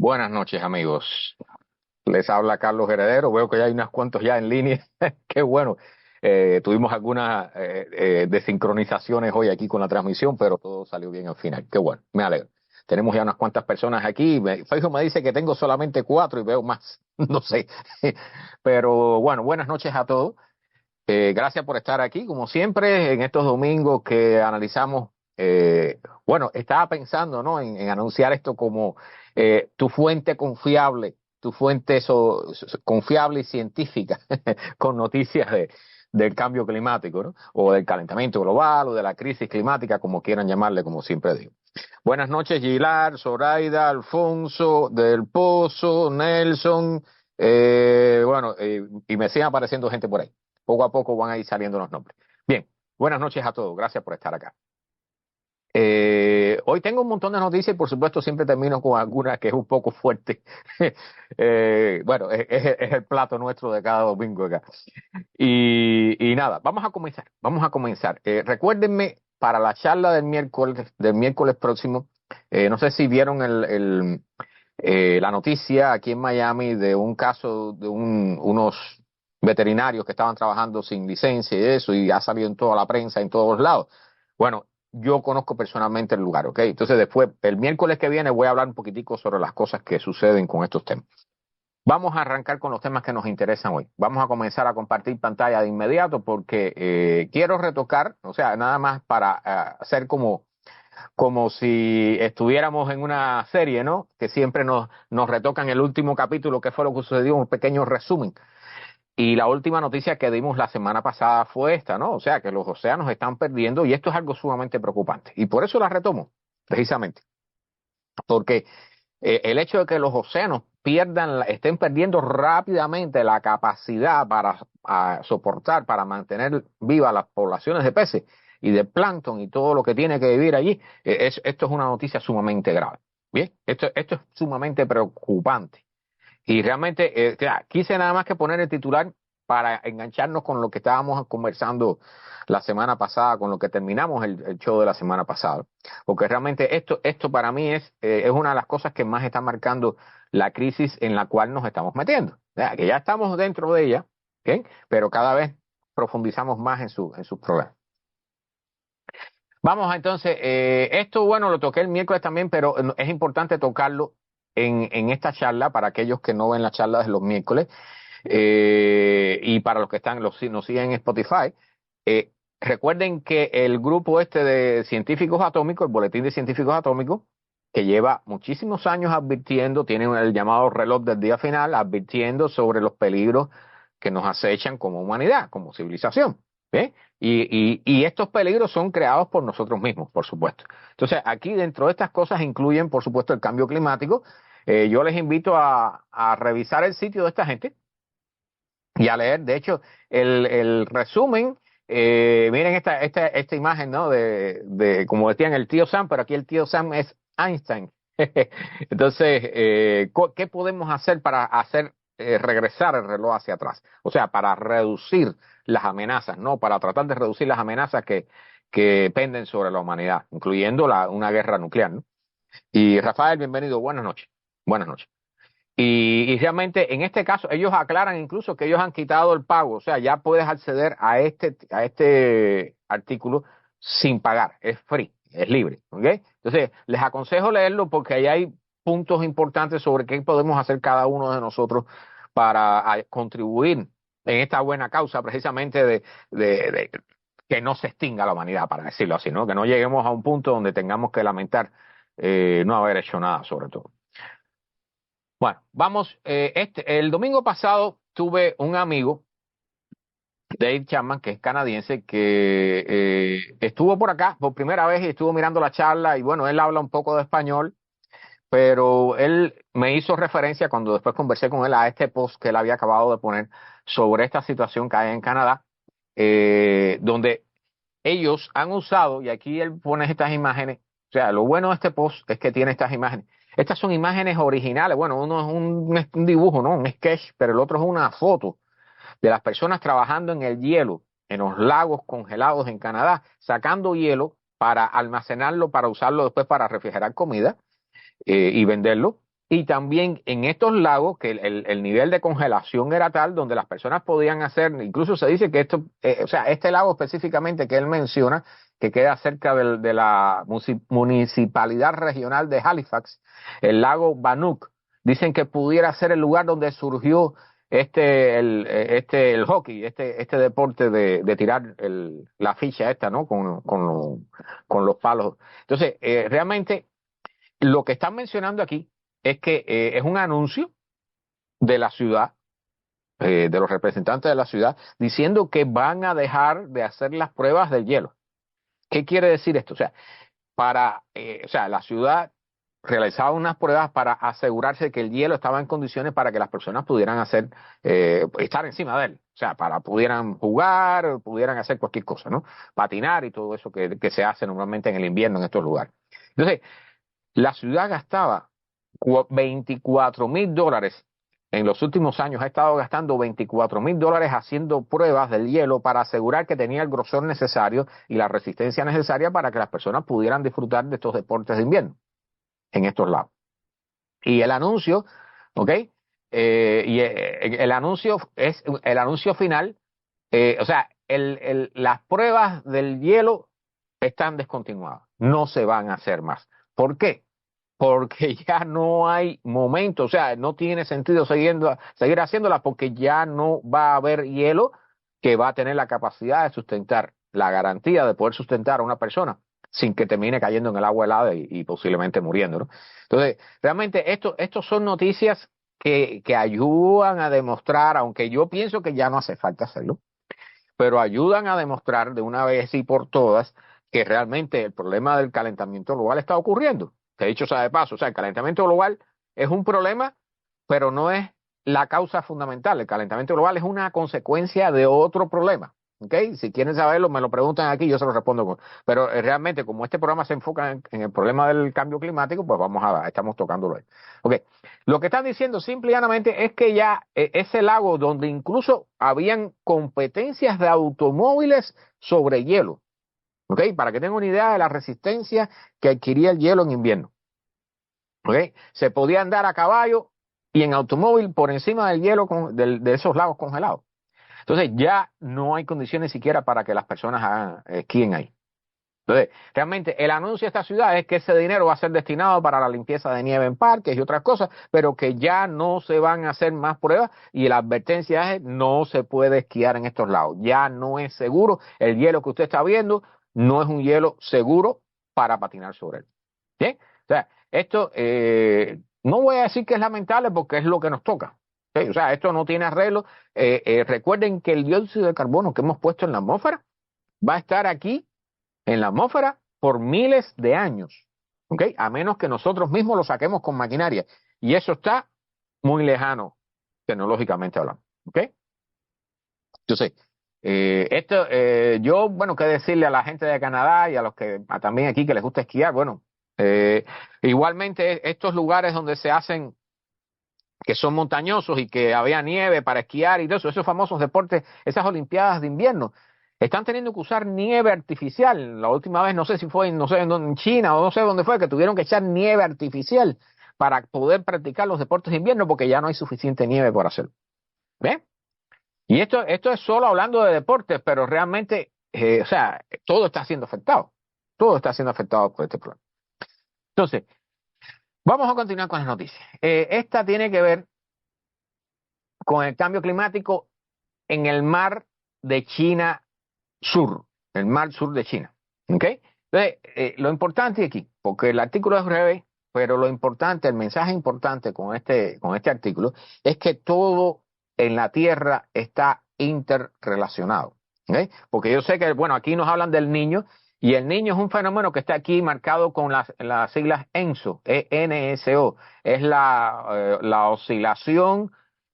Buenas noches, amigos. Les habla Carlos Heredero. Veo que ya hay unos cuantos ya en línea. Qué bueno. Tuvimos algunas desincronizaciones hoy aquí con la transmisión, pero todo salió bien al final. Qué bueno, me alegro. Tenemos ya unas cuantas personas aquí. Facebook me dice que tengo solamente cuatro y veo más. No sé. Pero bueno, buenas noches a todos. Gracias por estar aquí, como siempre, en estos domingos que analizamos. Bueno, estaba pensando, ¿no? En anunciar esto como tu fuente confiable, tu fuente confiable y científica con noticias del cambio climático, ¿no? O del calentamiento global o de la crisis climática, como quieran llamarle, como siempre digo. Buenas noches, Gilar, Zoraida, Alfonso, Del Pozo, Nelson, y me siguen apareciendo gente por ahí. Poco a poco van a ir saliendo los nombres. Bien, buenas noches a todos. Gracias por estar acá. Hoy tengo un montón de noticias y por supuesto siempre termino con alguna que es un poco fuerte. Bueno, es el plato nuestro de cada domingo acá. Y nada, vamos a comenzar. Vamos a comenzar. Recuérdenme para la charla del miércoles próximo. No sé si vieron la noticia aquí en Miami de un caso de unos veterinarios que estaban trabajando sin licencia y eso, y ha salido en toda la prensa, en todos lados. Bueno, yo conozco personalmente el lugar, ¿ok? Entonces después, el miércoles que viene voy a hablar un poquitico sobre las cosas que suceden con estos temas. Vamos a arrancar con los temas que nos interesan hoy. Vamos a comenzar a compartir pantalla de inmediato porque quiero retocar, o sea, nada más para hacer como si estuviéramos en una serie, ¿no? Que siempre nos retocan el último capítulo, que fue lo que sucedió, un pequeño resumen. Y la última noticia que dimos la semana pasada fue esta, ¿no? O sea, que los océanos están perdiendo y esto es algo sumamente preocupante. Y por eso la retomo, precisamente. Porque el hecho de que los océanos estén perdiendo rápidamente la capacidad para soportar, para mantener vivas las poblaciones de peces y de plancton y todo lo que tiene que vivir allí, esto es una noticia sumamente grave. Bien, esto es sumamente preocupante. Y realmente, quise nada más que poner el titular para engancharnos con lo que estábamos conversando la semana pasada, con lo que terminamos el show de la semana pasada. Porque realmente esto para mí es una de las cosas que más está marcando la crisis en la cual nos estamos metiendo. O sea, que ya estamos dentro de ella, ¿ok? Pero cada vez profundizamos más en sus problemas. Vamos entonces, esto bueno, lo toqué el miércoles también, pero es importante tocarlo en esta charla para aquellos que no ven las charlas de los miércoles y para los que nos siguen en Spotify. Recuerden que el grupo este de científicos atómicos, el Boletín de Científicos Atómicos, que lleva muchísimos años advirtiendo, tiene el llamado reloj del día final, advirtiendo sobre los peligros que nos acechan como humanidad, como civilización. ¿Ve? Y estos peligros son creados por nosotros mismos, por supuesto. Entonces, aquí dentro de estas cosas incluyen, por supuesto, el cambio climático. Yo les invito a revisar el sitio de esta gente y a leer. De hecho, el resumen, miren esta imagen, ¿no? Como decían, el tío Sam, pero aquí el tío Sam es Einstein. Entonces, ¿qué podemos hacer para hacer regresar el reloj hacia atrás? O sea, para reducir las amenazas, ¿no? Para tratar de reducir las amenazas que penden sobre la humanidad, incluyendo una guerra nuclear, ¿no? Y Rafael, bienvenido. Buenas noches. Buenas noches. Y realmente en este caso ellos aclaran incluso que ellos han quitado el pago, o sea, ya puedes acceder a este artículo sin pagar, es free, es libre, ¿ok? Entonces, les aconsejo leerlo porque ahí hay puntos importantes sobre qué podemos hacer cada uno de nosotros para contribuir en esta buena causa precisamente de que no se extinga la humanidad, para decirlo así, ¿no? Que no lleguemos a un punto donde tengamos que lamentar no haber hecho nada sobre todo. Bueno, vamos, el domingo pasado tuve un amigo, Dave Chapman, que es canadiense, que estuvo por acá por primera vez y estuvo mirando la charla y bueno, él habla un poco de español, pero él me hizo referencia cuando después conversé con él a este post que él había acabado de poner sobre esta situación que hay en Canadá, donde ellos han usado, y aquí él pone estas imágenes, o sea, lo bueno de este post es que tiene estas imágenes. Estas son imágenes originales, bueno, uno es un dibujo, ¿no? Un sketch, pero el otro es una foto de las personas trabajando en el hielo, en los lagos congelados en Canadá, sacando hielo para almacenarlo, para usarlo después para refrigerar comida y venderlo. Y también en estos lagos, que el nivel de congelación era tal donde las personas podían hacer, incluso se dice que esto, o sea, este lago específicamente que él menciona, que queda cerca de la municipalidad regional de Halifax, el lago Bannock, dicen que pudiera ser el lugar donde surgió el hockey, este deporte de tirar la ficha esta, ¿no? Con los palos. Entonces, realmente, lo que están mencionando aquí es que es un anuncio de la ciudad, de los representantes de la ciudad, diciendo que van a dejar de hacer las pruebas del hielo. ¿Qué quiere decir esto? O sea, la ciudad realizaba unas pruebas para asegurarse de que el hielo estaba en condiciones para que las personas pudieran estar encima de él. O sea, pudieran jugar, pudieran hacer cualquier cosa, ¿no? Patinar y todo eso que se hace normalmente en el invierno en estos lugares. Entonces, la ciudad gastaba $24,000 en los últimos años, ha estado gastando $24,000 haciendo pruebas del hielo para asegurar que tenía el grosor necesario y la resistencia necesaria para que las personas pudieran disfrutar de estos deportes de invierno en estos lados. Y el anuncio, ¿ok? El anuncio final, o sea, las pruebas del hielo están descontinuadas, no se van a hacer más. ¿Por qué? Porque ya no hay momento, o sea, no tiene sentido seguir haciéndola porque ya no va a haber hielo que va a tener la capacidad de sustentar, la garantía de poder sustentar a una persona sin que termine cayendo en el agua helada y posiblemente muriendo, ¿no? Entonces, realmente estos son noticias que ayudan a demostrar, aunque yo pienso que ya no hace falta hacerlo, pero ayudan a demostrar de una vez y por todas que realmente el problema del calentamiento global está ocurriendo. Que dicho sea de paso, o sea, el calentamiento global es un problema, pero no es la causa fundamental. El calentamiento global es una consecuencia de otro problema. ¿Ok? Si quieren saberlo, me lo preguntan aquí, yo se lo respondo. Pero realmente, como este programa se enfoca en el problema del cambio climático, pues estamos tocándolo ahí. Ok. Lo que están diciendo simple y llanamente es que ya ese lago donde incluso habían competencias de automóviles sobre hielo, ¿ok? Para que tengan una idea de la resistencia que adquiría el hielo en invierno, ¿ok? Se podía andar a caballo y en automóvil por encima del hielo de esos lagos congelados. Entonces ya no hay condiciones siquiera para que las personas esquíen ahí. Entonces, realmente el anuncio de esta ciudad es que ese dinero va a ser destinado para la limpieza de nieve en parques y otras cosas, pero que ya no se van a hacer más pruebas y la advertencia es no se puede esquiar en estos lados. Ya no es seguro. El hielo que usted está viendo no es un hielo seguro para patinar sobre él. ¿Bien? O sea, esto no voy a decir que es lamentable porque es lo que nos toca. ¿Sí? O sea, esto no tiene arreglo. Recuerden que el dióxido de carbono que hemos puesto en la atmósfera va a estar aquí en la atmósfera por miles de años, ¿ok? A menos que nosotros mismos lo saquemos con maquinaria. Y eso está muy lejano, tecnológicamente hablando, ¿ok? Entonces, bueno, qué decirle a la gente de Canadá y a los que también aquí que les gusta esquiar, bueno, igualmente estos lugares donde se hacen, que son montañosos y que había nieve para esquiar y todo eso, esos famosos deportes, esas olimpiadas de invierno, están teniendo que usar nieve artificial. La última vez, no sé si fue en China o no sé dónde fue, que tuvieron que echar nieve artificial para poder practicar los deportes de invierno porque ya no hay suficiente nieve por hacerlo. ¿Ven? Y esto es solo hablando de deportes, pero realmente, o sea, todo está siendo afectado. Todo está siendo afectado por este problema. Entonces, vamos a continuar con las noticias. Esta tiene que ver con el cambio climático en el mar de China Sur, el mar sur de China. ¿Ok? Entonces, lo importante aquí, porque el artículo es breve, pero lo importante, el mensaje importante con este artículo es que todo en la Tierra está interrelacionado. ¿Ok? Porque yo sé que, bueno, aquí nos hablan del niño, y el niño es un fenómeno que está aquí marcado con las siglas ENSO, ENSO, es la oscilación,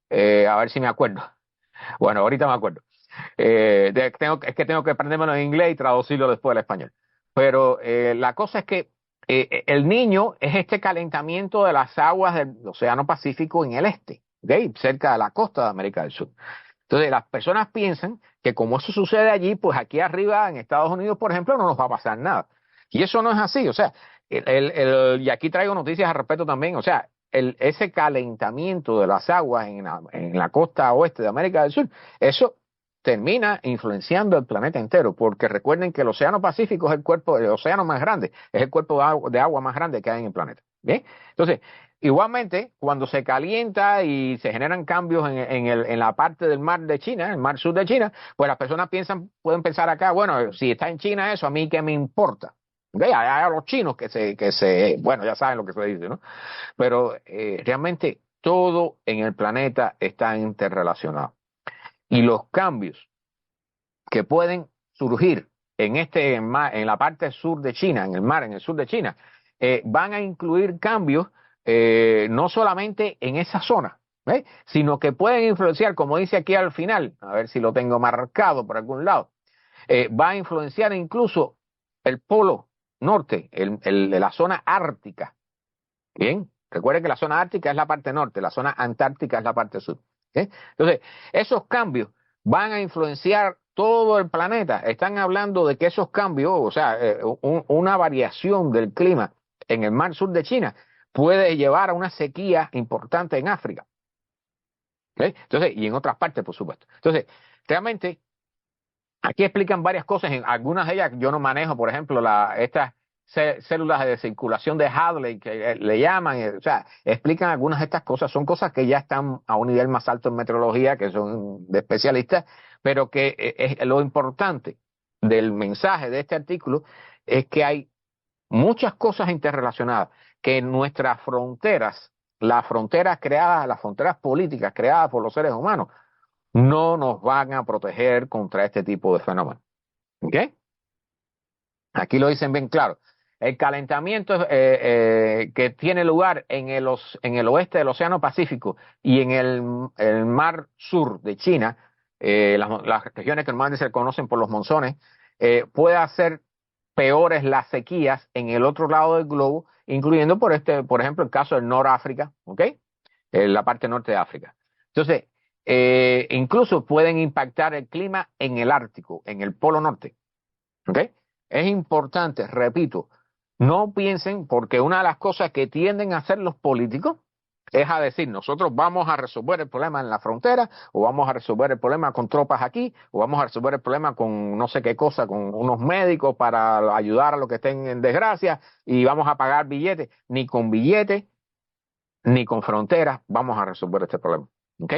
a ver si me acuerdo. Bueno, ahorita me acuerdo. Es que tengo que aprendérmelo en inglés y traducirlo después al español. Pero la cosa es que el niño es este calentamiento de las aguas del Océano Pacífico en el este, ¿okay? Cerca de la costa de América del Sur. Entonces las personas piensan que como eso sucede allí, pues aquí arriba en Estados Unidos, por ejemplo, no nos va a pasar nada. Y eso no es así. O sea, y aquí traigo noticias al respecto también. O sea, ese calentamiento de las aguas en la costa oeste de América del Sur, eso termina influenciando el planeta entero, porque recuerden que el Océano Pacífico es el océano más grande, es el cuerpo de agua más grande que hay en el planeta. ¿Bien? Entonces, igualmente, cuando se calienta y se generan cambios en la parte del mar de China, el mar sur de China, pues las personas pueden pensar acá, bueno, si está en China eso, ¿a mí qué me importa? ¿Okay? Hay los chinos bueno, ya saben lo que se dice, ¿no? Pero realmente todo en el planeta está interrelacionado. Y los cambios que pueden surgir en la parte sur de China, en el sur de China, van a incluir cambios no solamente en esa zona, sino que pueden influenciar, como dice aquí al final, a ver si lo tengo marcado por algún lado, va a influenciar incluso el polo norte, la zona ártica. Bien, recuerden que la zona ártica es la parte norte, la zona antártica es la parte sur. Entonces, esos cambios van a influenciar todo el planeta. Están hablando de que esos cambios, o sea, una variación del clima en el mar sur de China puede llevar a una sequía importante en África. Entonces, y en otras partes, por supuesto. Entonces, realmente, aquí explican varias cosas, en algunas de ellas yo no manejo, por ejemplo, estas células de circulación de Hadley, que le llaman, o sea, explican algunas de estas cosas, son cosas que ya están a un nivel más alto en meteorología, que son de especialistas, pero que es lo importante del mensaje de este artículo es que hay muchas cosas interrelacionadas, que nuestras fronteras, las fronteras políticas creadas por los seres humanos, no nos van a proteger contra este tipo de fenómenos. ¿Ok? Aquí lo dicen bien claro. El calentamiento que tiene lugar en el oeste del Océano Pacífico y en el mar sur de China, las regiones que normalmente se conocen por los monzones, puede hacer peores las sequías en el otro lado del globo, incluyendo por ejemplo, el caso del Noráfrica, ¿ok? La parte norte de África. Entonces, incluso pueden impactar el clima en el Ártico, en el Polo Norte. ¿Ok? Es importante, repito, no piensen, porque una de las cosas que tienden a hacer los políticos es a decir, nosotros vamos a resolver el problema en la frontera, o vamos a resolver el problema con tropas aquí, o vamos a resolver el problema con no sé qué cosa, con unos médicos para ayudar a los que estén en desgracia, y vamos a pagar billetes. Ni con billetes, ni con fronteras vamos a resolver este problema. ¿Ok?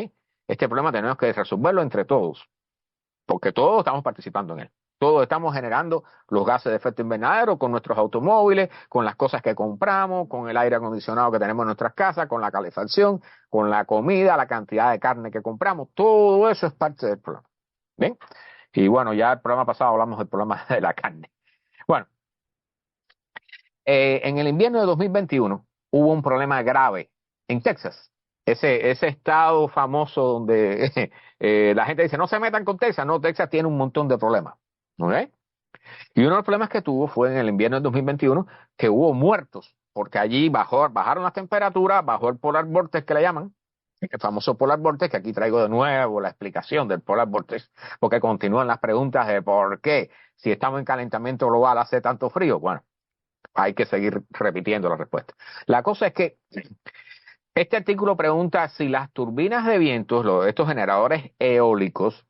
Este problema tenemos que resolverlo entre todos, porque todos estamos participando en él. Todos estamos generando los gases de efecto invernadero con nuestros automóviles, con las cosas que compramos, con el aire acondicionado que tenemos en nuestras casas, con la calefacción, con la comida, la cantidad de carne que compramos. Todo eso es parte del problema. ¿Bien? Y bueno, ya el programa pasado hablamos del problema de la carne. Bueno, en el invierno de 2021 hubo un problema grave en Texas. Ese estado famoso donde la gente dice, no se metan con Texas. No, Texas tiene un montón de problemas. ¿Ok? Y uno de los problemas que tuvo fue en el invierno del 2021 que hubo muertos, porque allí bajaron las temperaturas, bajó el polar vortex que le llaman, el famoso polar vortex, que aquí traigo de nuevo la explicación del polar vortex, porque continúan las preguntas de por qué, si estamos en calentamiento global, hace tanto frío. Bueno, hay que seguir repitiendo la respuesta. La cosa es que este artículo pregunta si las turbinas de vientos, estos generadores eólicos,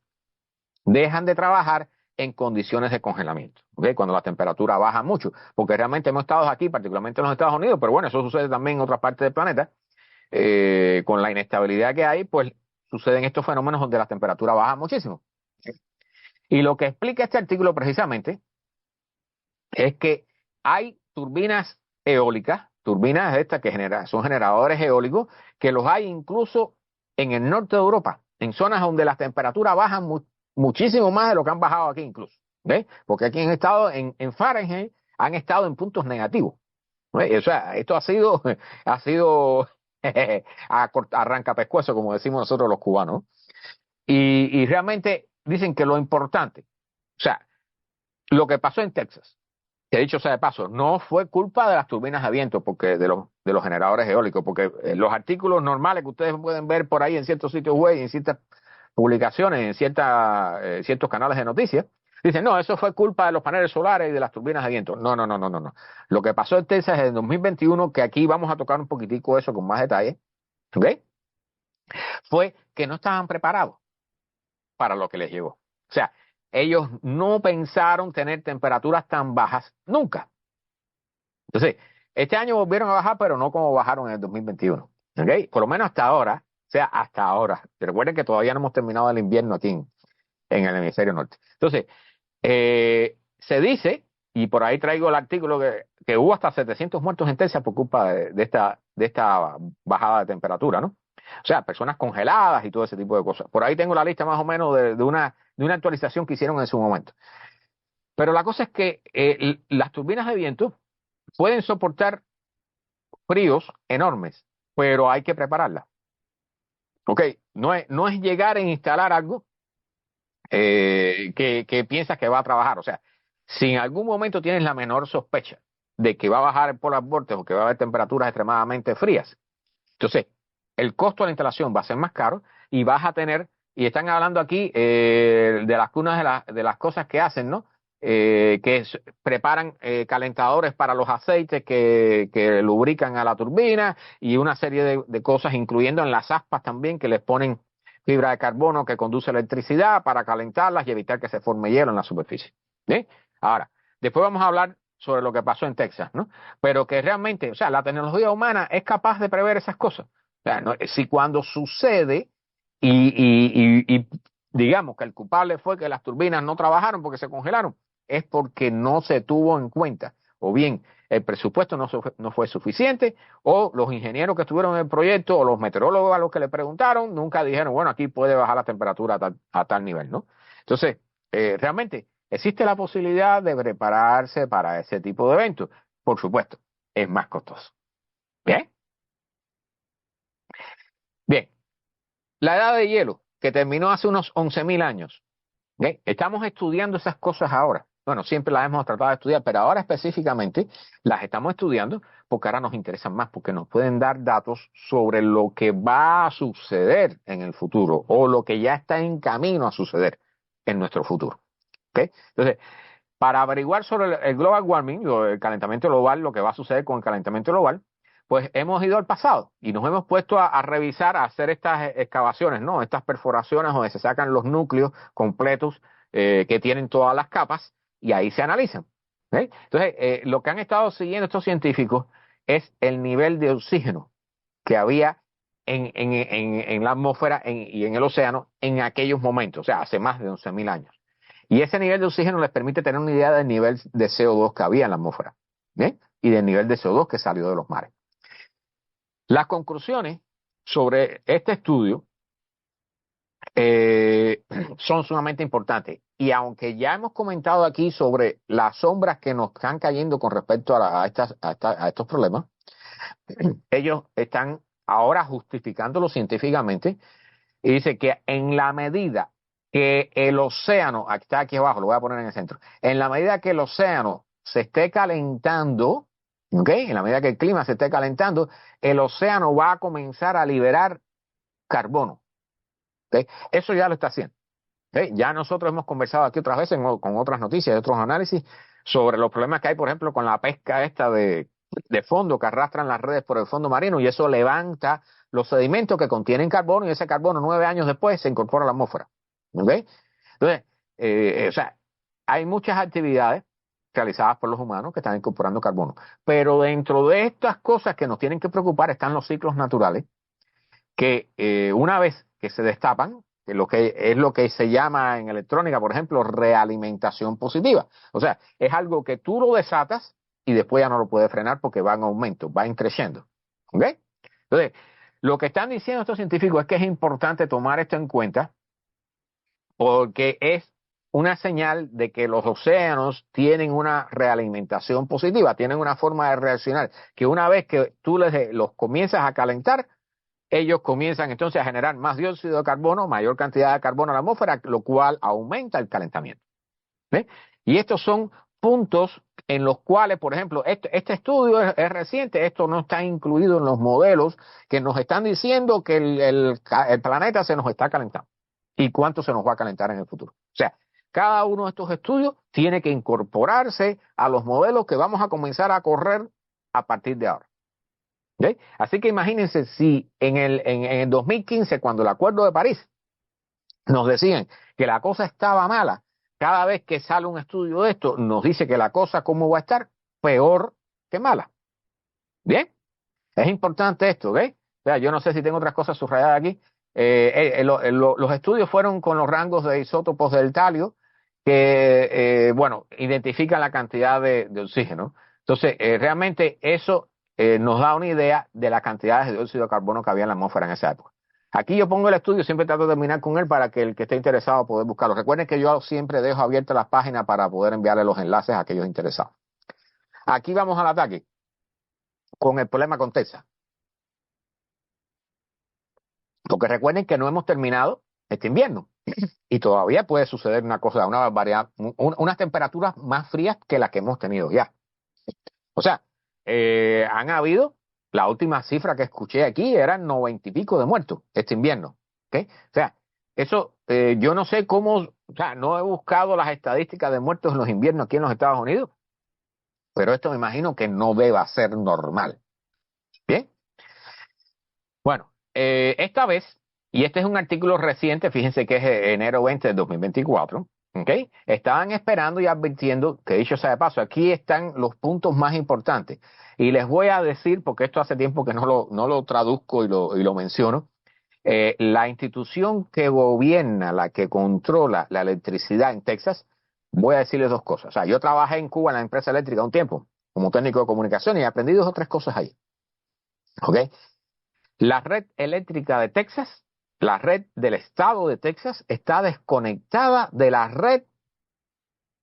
dejan de trabajar en condiciones de congelamiento, ¿okay? Cuando la temperatura baja mucho, porque realmente hemos estado aquí, particularmente en los Estados Unidos, pero bueno, eso sucede también en otras partes del planeta, con la inestabilidad que hay, pues suceden estos fenómenos donde la temperatura baja muchísimo. Y lo que explica este artículo precisamente es que hay turbinas eólicas, turbinas estas que son generadores eólicos, que los hay incluso en el norte de Europa, en zonas donde las temperaturas bajan muchísimo más de lo que han bajado aquí incluso. ¿Ves? Porque aquí han estado en Fahrenheit, han estado en puntos negativos. ¿Ves? O sea, esto ha sido arranca pescuezo, como decimos nosotros los cubanos. Y realmente dicen que lo importante, o sea, lo que pasó en Texas, que dicho sea de paso, no fue culpa de las turbinas de viento, porque de los generadores eólicos, porque los artículos normales que ustedes pueden ver por ahí en ciertos sitios web y en ciertas publicaciones, en ciertos canales de noticias, Dicen, no, eso fue culpa de los paneles solares y de las turbinas de viento. No, no, no, no, no, no. Lo que pasó en Texas en 2021, que aquí vamos a tocar un poquitico eso con más detalle, ¿ok? Fue que no estaban preparados para lo que les llegó. O sea, ellos no pensaron tener temperaturas tan bajas nunca. Entonces, este año volvieron a bajar, pero no como bajaron en el 2021. ¿Ok? Por lo menos hasta ahora, o sea, hasta ahora. Recuerden que todavía no hemos terminado el invierno aquí en el hemisferio norte. Entonces, se dice, y por ahí traigo el artículo, que hubo hasta 700 muertos en Texas por culpa de esta bajada de temperatura, ¿no? O sea, personas congeladas y todo ese tipo de cosas. Por ahí tengo la lista más o menos de una actualización que hicieron en su momento. Pero la cosa es que las turbinas de viento pueden soportar fríos enormes, pero hay que prepararlas. ¿Ok? No es llegar a instalar algo que piensas que va a trabajar. O sea, si en algún momento tienes la menor sospecha de que va a bajar el polar vortex o que va a haber temperaturas extremadamente frías, entonces el costo de la instalación va a ser más caro y vas a tener, y están hablando aquí de las cunas de las cosas que hacen, ¿no? Preparan calentadores para los aceites que lubrican a la turbina y una serie de cosas, incluyendo en las aspas también, que les ponen fibra de carbono que conduce electricidad para calentarlas y evitar que se forme hielo en la superficie. ¿Sí? Ahora, después vamos a hablar sobre lo que pasó en Texas, ¿no? Pero que realmente, o sea, la tecnología humana es capaz de prever esas cosas. O sea, si cuando sucede y digamos que el culpable fue que las turbinas no trabajaron porque se congelaron, es porque no se tuvo en cuenta. O bien el presupuesto no fue suficiente, o los ingenieros que estuvieron en el proyecto, o los meteorólogos a los que le preguntaron, nunca dijeron, bueno, aquí puede bajar la temperatura a tal nivel, ¿no? Entonces, realmente, ¿existe la posibilidad de prepararse para ese tipo de eventos? Por supuesto, es más costoso. ¿Bien? Bien. La edad de hielo, que terminó hace unos 11.000 años. ¿Ok? Estamos estudiando esas cosas ahora. Bueno, siempre las hemos tratado de estudiar, pero ahora específicamente las estamos estudiando porque ahora nos interesan más, porque nos pueden dar datos sobre lo que va a suceder en el futuro o lo que ya está en camino a suceder en nuestro futuro. ¿Ok? Entonces, para averiguar sobre el global warming, o el calentamiento global, lo que va a suceder con el calentamiento global, pues hemos ido al pasado y nos hemos puesto a revisar, a hacer estas excavaciones, ¿no? Estas perforaciones donde se sacan los núcleos completos que tienen todas las capas y ahí se analizan. ¿Ok? Entonces, lo que han estado siguiendo estos científicos es el nivel de oxígeno que había en la atmósfera y en el océano en aquellos momentos, o sea, hace más de 11.000 años. Y ese nivel de oxígeno les permite tener una idea del nivel de CO2 que había en la atmósfera, ¿bien? Y del nivel de CO2 que salió de los mares. Las conclusiones sobre este estudio son sumamente importantes. Y aunque ya hemos comentado aquí sobre las sombras que nos están cayendo con respecto a estos problemas, ellos están ahora justificándolo científicamente y dice que en la medida que el océano, está aquí abajo, lo voy a poner en el centro, en la medida que el océano se esté calentando, ¿ok? En la medida que el clima se esté calentando, el océano va a comenzar a liberar carbono, ¿ok? Eso ya lo está haciendo. ¿Ok? Ya nosotros hemos conversado aquí otras veces con otras noticias, otros análisis sobre los problemas que hay, por ejemplo, con la pesca esta de fondo que arrastran las redes por el fondo marino y eso levanta los sedimentos que contienen carbono y ese carbono 9 años después se incorpora a la atmósfera. ¿Ok? Entonces, o sea, hay muchas actividades realizadas por los humanos que están incorporando carbono, pero dentro de estas cosas que nos tienen que preocupar están los ciclos naturales que una vez que se destapan, que es lo que se llama en electrónica, por ejemplo, realimentación positiva. O sea, es algo que tú lo desatas y después ya no lo puedes frenar porque va en aumento, va creciendo. ¿Ok? Entonces, lo que están diciendo estos científicos es que es importante tomar esto en cuenta porque es una señal de que los océanos tienen una realimentación positiva, tienen una forma de reaccionar, que una vez que tú los comienzas a calentar, ellos comienzan entonces a generar más dióxido de carbono, mayor cantidad de carbono en la atmósfera, lo cual aumenta el calentamiento. ¿Ve? Y estos son puntos en los cuales, por ejemplo, este estudio es reciente, esto no está incluido en los modelos que nos están diciendo que el planeta se nos está calentando y cuánto se nos va a calentar en el futuro. O sea, cada uno de estos estudios tiene que incorporarse a los modelos que vamos a comenzar a correr a partir de ahora. ¿Ok? Así que imagínense si en el 2015, cuando el Acuerdo de París nos decían que la cosa estaba mala, cada vez que sale un estudio de esto, nos dice que la cosa cómo va a estar, peor que mala. Bien, es importante esto, ¿ok? O sea, yo no sé si tengo otras cosas subrayadas aquí. Los estudios fueron con los rangos de isótopos del talio que, bueno, identifican la cantidad de oxígeno. Entonces, realmente eso nos da una idea de las cantidades de dióxido de carbono que había en la atmósfera en esa época. Aquí yo pongo el estudio, siempre trato de terminar con él para que el que esté interesado pueda buscarlo. Recuerden que yo siempre dejo abiertas las páginas para poder enviarle los enlaces a aquellos interesados. Aquí vamos al ataque con el problema con Texas. Porque recuerden que no hemos terminado este invierno y todavía puede suceder una cosa, una barbaridad, unas temperaturas más frías que las que hemos tenido ya. O sea, han habido, la última cifra que escuché aquí eran 90 y pico de muertos este invierno. ¿Okay? O sea, eso yo no sé cómo, o sea, no he buscado las estadísticas de muertos en los inviernos aquí en los Estados Unidos, pero esto me imagino que no deba ser normal. Bien. Bueno, esta vez, y este es un artículo reciente, fíjense que es enero 20 de 2024, ¿ok? Estaban esperando y advirtiendo, que dicho sea de paso, aquí están los puntos más importantes. Y les voy a decir, porque esto hace tiempo que no lo traduzco y lo menciono, la institución que gobierna, la que controla la electricidad en Texas, voy a decirles dos cosas. O sea, yo trabajé en Cuba en la empresa eléctrica un tiempo, como técnico de comunicación, y aprendí dos o tres cosas ahí. ¿Ok? La red eléctrica de Texas, la red del estado de Texas, está desconectada de la red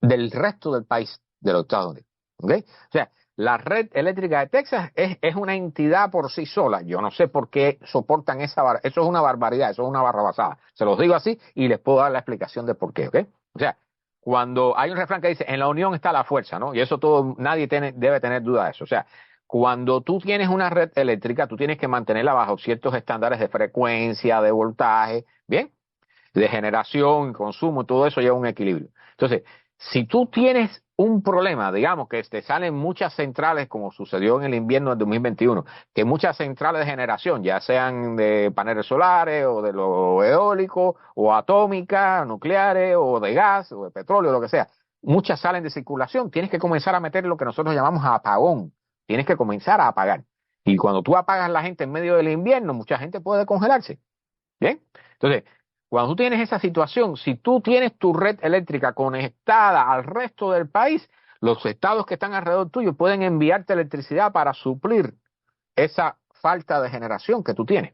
del resto del país, de los Estados Unidos. ¿Okay? O sea, la red eléctrica de Texas es una entidad por sí sola. Yo no sé por qué soportan eso es una barbaridad, eso es una barrabasada. Se los digo así y les puedo dar la explicación de por qué. ¿Okay? O sea, cuando hay un refrán que dice, en la unión está la fuerza, ¿no? Y eso nadie debe tener duda de eso. O sea, cuando tú tienes una red eléctrica, tú tienes que mantenerla bajo ciertos estándares de frecuencia, de voltaje, ¿bien? De generación, consumo, todo eso lleva un equilibrio. Entonces, si tú tienes un problema, digamos que te salen muchas centrales, como sucedió en el invierno del 2021, que muchas centrales de generación, ya sean de paneles solares o de lo eólico, o atómicas, nucleares, o de gas, o de petróleo, lo que sea, muchas salen de circulación, tienes que comenzar a meter lo que nosotros llamamos apagón, tienes que comenzar a apagar. Y cuando tú apagas la gente en medio del invierno, mucha gente puede congelarse. ¿Bien? Entonces, cuando tú tienes esa situación, si tú tienes tu red eléctrica conectada al resto del país, los estados que están alrededor tuyo pueden enviarte electricidad para suplir esa falta de generación que tú tienes.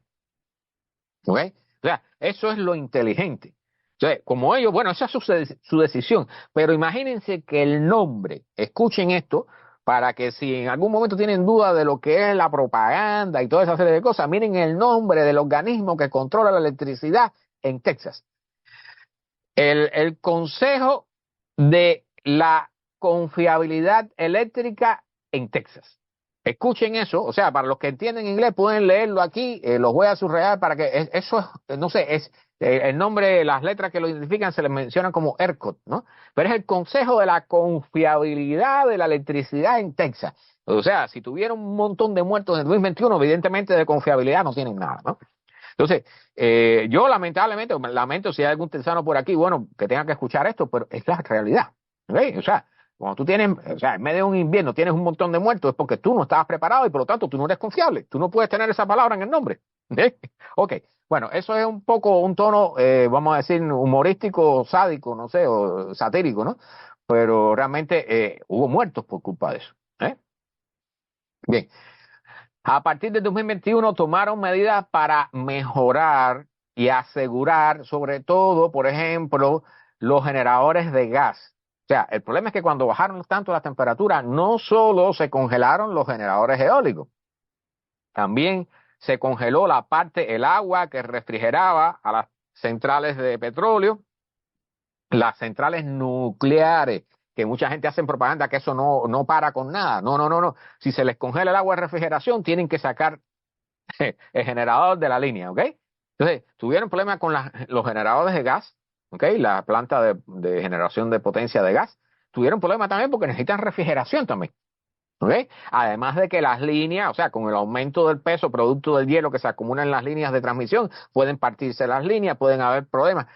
¿Ok? O sea, eso es lo inteligente. Entonces, como ellos, bueno, esa es su decisión, pero imagínense que el nombre, escuchen esto, para que si en algún momento tienen duda de lo que es la propaganda y toda esa serie de cosas, miren el nombre del organismo que controla la electricidad en Texas. El Consejo de la Confiabilidad Eléctrica en Texas. Escuchen eso, o sea, para los que entienden inglés pueden leerlo aquí, los voy a subrayar para que eso es, no sé, es el nombre, las letras que lo identifican se les mencionan como ERCOT, ¿no? Pero es el Consejo de la Confiabilidad de la Electricidad en Texas. O sea, si tuvieron un montón de muertos en el 2021, evidentemente de confiabilidad no tienen nada, ¿no? Entonces, yo lamentablemente, lamento si hay algún texano por aquí, bueno, que tenga que escuchar esto, pero es la realidad. ¿Okay? O sea, cuando tú tienes, o sea, en medio de un invierno tienes un montón de muertos, es porque tú no estabas preparado y por lo tanto tú no eres confiable. Tú no puedes tener esa palabra en el nombre. ¿Okay? Ok, bueno, eso es un poco un tono, vamos a decir, humorístico, sádico, no sé, o satírico, ¿no? Pero realmente hubo muertos por culpa de eso. ¿Eh? Bien. A partir de 2021 tomaron medidas para mejorar y asegurar, sobre todo, por ejemplo, los generadores de gas. O sea, el problema es que cuando bajaron tanto las temperaturas, no solo se congelaron los generadores eólicos, también se congeló la parte, el agua que refrigeraba a las centrales de petróleo, las centrales nucleares, que mucha gente hace propaganda que eso no para con nada. No, no, no, no. Si se les congela el agua de refrigeración, tienen que sacar el generador de la línea, ¿ok? Entonces, tuvieron problemas con los generadores de gas, ¿ok? La planta de generación de potencia de gas, tuvieron problemas también porque necesitan refrigeración también. ¿Ok? Además de que las líneas, o sea, con el aumento del peso producto del hielo que se acumula en las líneas de transmisión, pueden partirse las líneas, pueden haber problemas.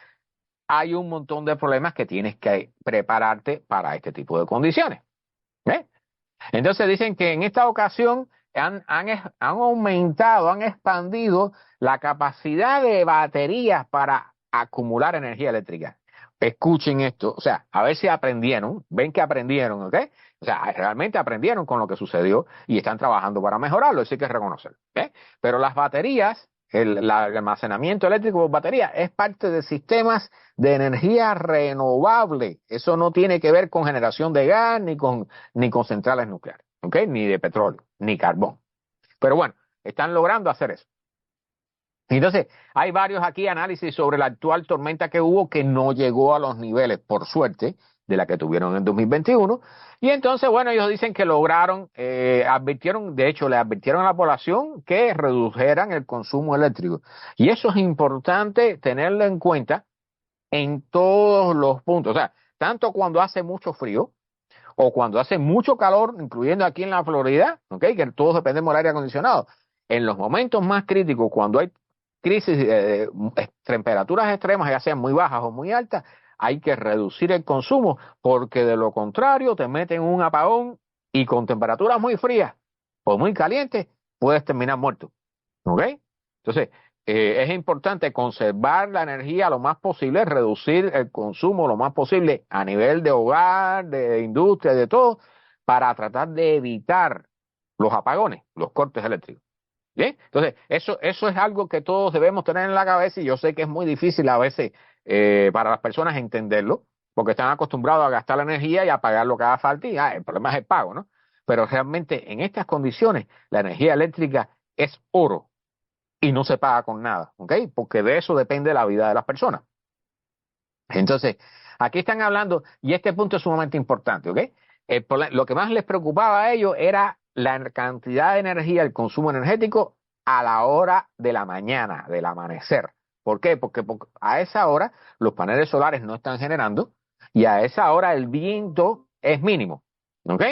Hay un montón de problemas que tienes que prepararte para este tipo de condiciones. ¿Ok? Entonces dicen que en esta ocasión han aumentado, han expandido la capacidad de baterías para acumular energía eléctrica. Escuchen esto, o sea, a ver si aprendieron, ven que aprendieron, ¿ok? O sea, realmente aprendieron con lo que sucedió y están trabajando para mejorarlo, eso hay que reconocerlo, ¿ok? Pero las baterías, el almacenamiento eléctrico por batería es parte de sistemas de energía renovable. Eso no tiene que ver con generación de gas ni con centrales nucleares, ¿ok? Ni de petróleo, ni carbón. Pero bueno, están logrando hacer eso. Entonces, hay varios aquí análisis sobre la actual tormenta que hubo que no llegó a los niveles, por suerte, de la que tuvieron en 2021. Y entonces, bueno, ellos dicen que lograron, advirtieron, de hecho, le advirtieron a la población que redujeran el consumo eléctrico. Y eso es importante tenerlo en cuenta en todos los puntos. O sea, tanto cuando hace mucho frío, o cuando hace mucho calor, incluyendo aquí en la Florida, ¿ok? Que todos dependemos del aire acondicionado. En los momentos más críticos, cuando hay crisis de temperaturas extremas, ya sean muy bajas o muy altas, hay que reducir el consumo, porque de lo contrario te meten un apagón y con temperaturas muy frías o muy calientes, puedes terminar muerto. ¿Ok? Entonces, es importante conservar la energía lo más posible, reducir el consumo lo más posible a nivel de hogar, de industria, de todo, para tratar de evitar los apagones, los cortes eléctricos. ¿Bien? Entonces, eso es algo que todos debemos tener en la cabeza y yo sé que es muy difícil a veces para las personas entenderlo, porque están acostumbrados a gastar la energía y a pagar lo que haga falta y el problema es el pago, ¿no? Pero realmente en estas condiciones la energía eléctrica es oro y no se paga con nada, ¿ok? Porque de eso depende la vida de las personas. Entonces, aquí están hablando, y este punto es sumamente importante, ¿ok? Lo que más les preocupaba a ellos era la cantidad de energía, el consumo energético a la hora de la mañana, del amanecer. ¿Por qué? Porque a esa hora los paneles solares no están generando y a esa hora el viento es mínimo, ¿ok?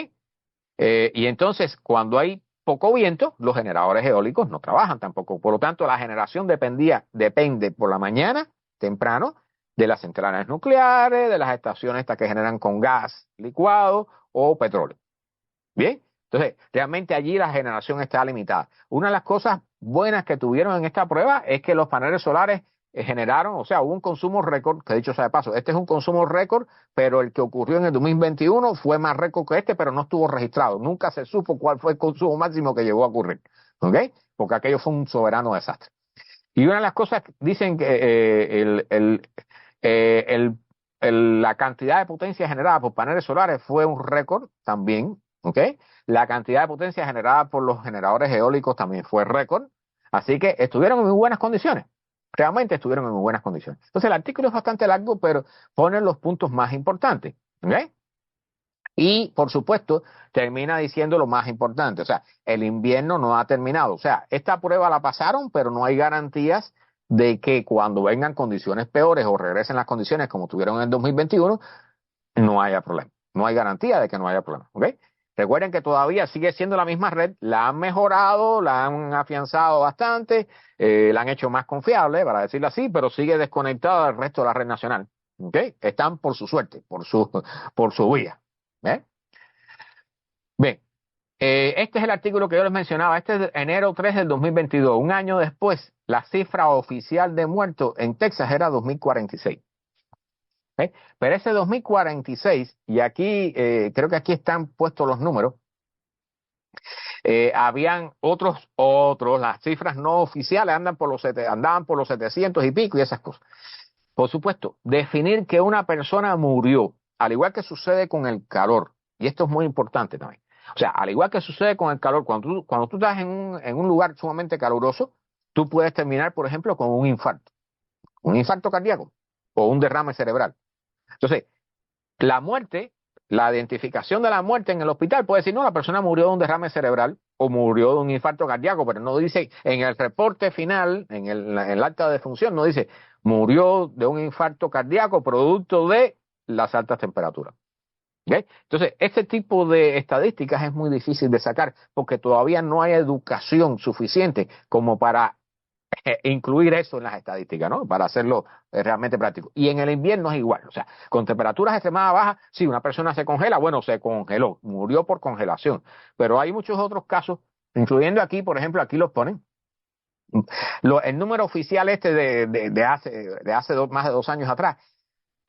Y entonces, cuando hay poco viento, los generadores eólicos no trabajan tampoco. Por lo tanto, la generación depende por la mañana, temprano, de las centrales nucleares, de las estaciones estas que generan con gas licuado o petróleo. Bien, entonces, realmente allí la generación está limitada. Una de las cosas buenas que tuvieron en esta prueba es que los paneles solares generaron, o sea, hubo un consumo récord, que dicho sea de paso, este es un consumo récord, pero el que ocurrió en el 2021 fue más récord que este, pero no estuvo registrado. Nunca se supo cuál fue el consumo máximo que llegó a ocurrir, ¿ok? Porque aquello fue un soberano desastre. Y una de las cosas, dicen que eh, el, la cantidad de potencia generada por paneles solares fue un récord también, ¿ok? La cantidad de potencia generada por los generadores eólicos también fue récord. Así que estuvieron en muy buenas condiciones. Realmente estuvieron en muy buenas condiciones. Entonces el artículo es bastante largo, pero pone los puntos más importantes, ¿ok? Y, por supuesto, termina diciendo lo más importante, o sea, el invierno no ha terminado. O sea, esta prueba la pasaron, pero no hay garantías de que cuando vengan condiciones peores o regresen las condiciones como tuvieron en el 2021, no haya problema. No hay garantía de que no haya problema, ¿ok? Recuerden que todavía sigue siendo la misma red, la han mejorado, la han afianzado bastante, la han hecho más confiable, para decirlo así, pero sigue desconectada del resto de la red nacional, ¿ok? Están por su suerte, por su vía. ¿Eh? Bien, este es el artículo que yo les mencionaba. Este es de enero 3 del 2022. Un año después, la cifra oficial de muertos en Texas era 2046. Pero ese 2046, y aquí creo que aquí están puestos los números, habían otros, las cifras no oficiales andaban por los 700 y pico y esas cosas. Por supuesto, definir que una persona murió, al igual que sucede con el calor, y esto es muy importante también. O sea, al igual que sucede con el calor, cuando tú estás en un lugar sumamente caluroso, tú puedes terminar, por ejemplo, con un infarto cardíaco o un derrame cerebral. Entonces, la muerte, la identificación de la muerte en el hospital puede decir, no, la persona murió de un derrame cerebral o murió de un infarto cardíaco, pero no dice en el reporte final, en el acta de defunción, no dice murió de un infarto cardíaco producto de las altas temperaturas. ¿Okay? Entonces, este tipo de estadísticas es muy difícil de sacar porque todavía no hay educación suficiente como para incluir eso en las estadísticas, ¿no? Para hacerlo realmente práctico. Y en el invierno es igual, o sea, con temperaturas extremadamente bajas, si una persona se congela, bueno, se congeló, murió por congelación. Pero hay muchos otros casos, incluyendo aquí, por ejemplo, aquí los ponen. El número oficial este de hace más de 2 años atrás,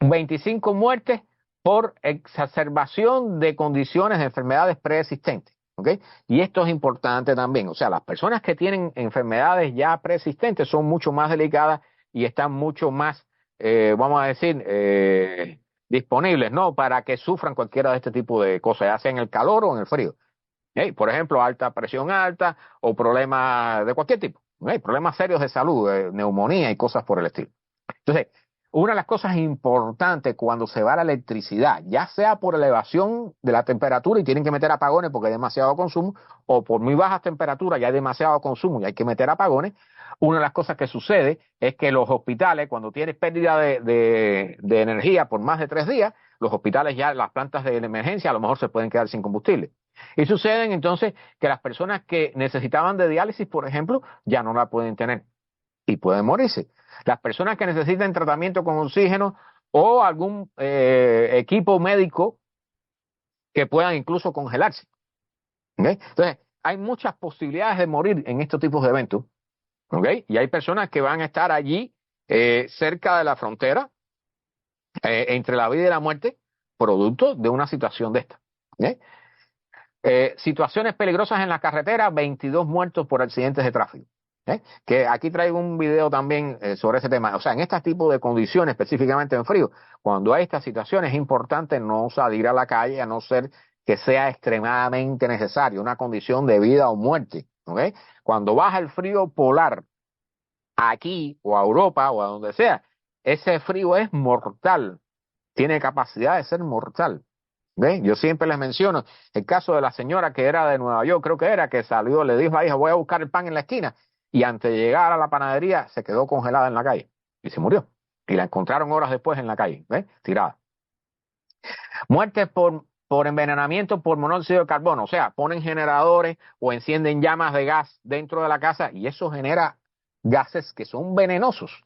25 muertes por exacerbación de condiciones de enfermedades preexistentes. ¿Ok? Y esto es importante también. O sea, las personas que tienen enfermedades ya preexistentes son mucho más delicadas y están mucho más, vamos a decir, disponibles, ¿no? Para que sufran cualquiera de este tipo de cosas, ya sea en el calor o en el frío. ¿Ok? Por ejemplo, alta presión alta o problemas de cualquier tipo. ¿Ok? Problemas serios de salud, neumonía y cosas por el estilo. Entonces, una de las cosas importantes cuando se va la electricidad, ya sea por elevación de la temperatura y tienen que meter apagones porque hay demasiado consumo, o por muy bajas temperaturas ya hay demasiado consumo y hay que meter apagones, una de las cosas que sucede es que los hospitales, cuando tienes pérdida de energía por más de 3 días, los hospitales ya, las plantas de emergencia a lo mejor se pueden quedar sin combustible. Y suceden entonces que las personas que necesitaban de diálisis, por ejemplo, ya no la pueden tener y pueden morirse. Las personas que necesitan tratamiento con oxígeno o algún equipo médico que puedan incluso congelarse. ¿Okay? Entonces, hay muchas posibilidades de morir en estos tipos de eventos. ¿Okay? Y hay personas que van a estar allí cerca de la frontera entre la vida y la muerte, producto de una situación de esta. ¿Okay? Situaciones peligrosas en la carretera, 22 muertos por accidentes de tráfico. Que aquí traigo un video también sobre ese tema. O sea, en este tipo de condiciones, específicamente en frío, cuando hay estas situaciones es importante no salir a la calle a no ser que sea extremadamente necesario, una condición de vida o muerte. ¿Okay? Cuando baja el frío polar aquí o a Europa o a donde sea, ese frío es mortal, tiene capacidad de ser mortal. ¿Ve? Yo siempre les menciono el caso de la señora que era de Nueva York, creo que era, que salió, le dijo a la hija, voy a buscar el pan en la esquina, y antes de llegar a la panadería se quedó congelada en la calle y se murió. Y la encontraron horas después en la calle, ¿ve? Tirada. Muertes por envenenamiento por monóxido de carbono, o sea, ponen generadores o encienden llamas de gas dentro de la casa y eso genera gases que son venenosos.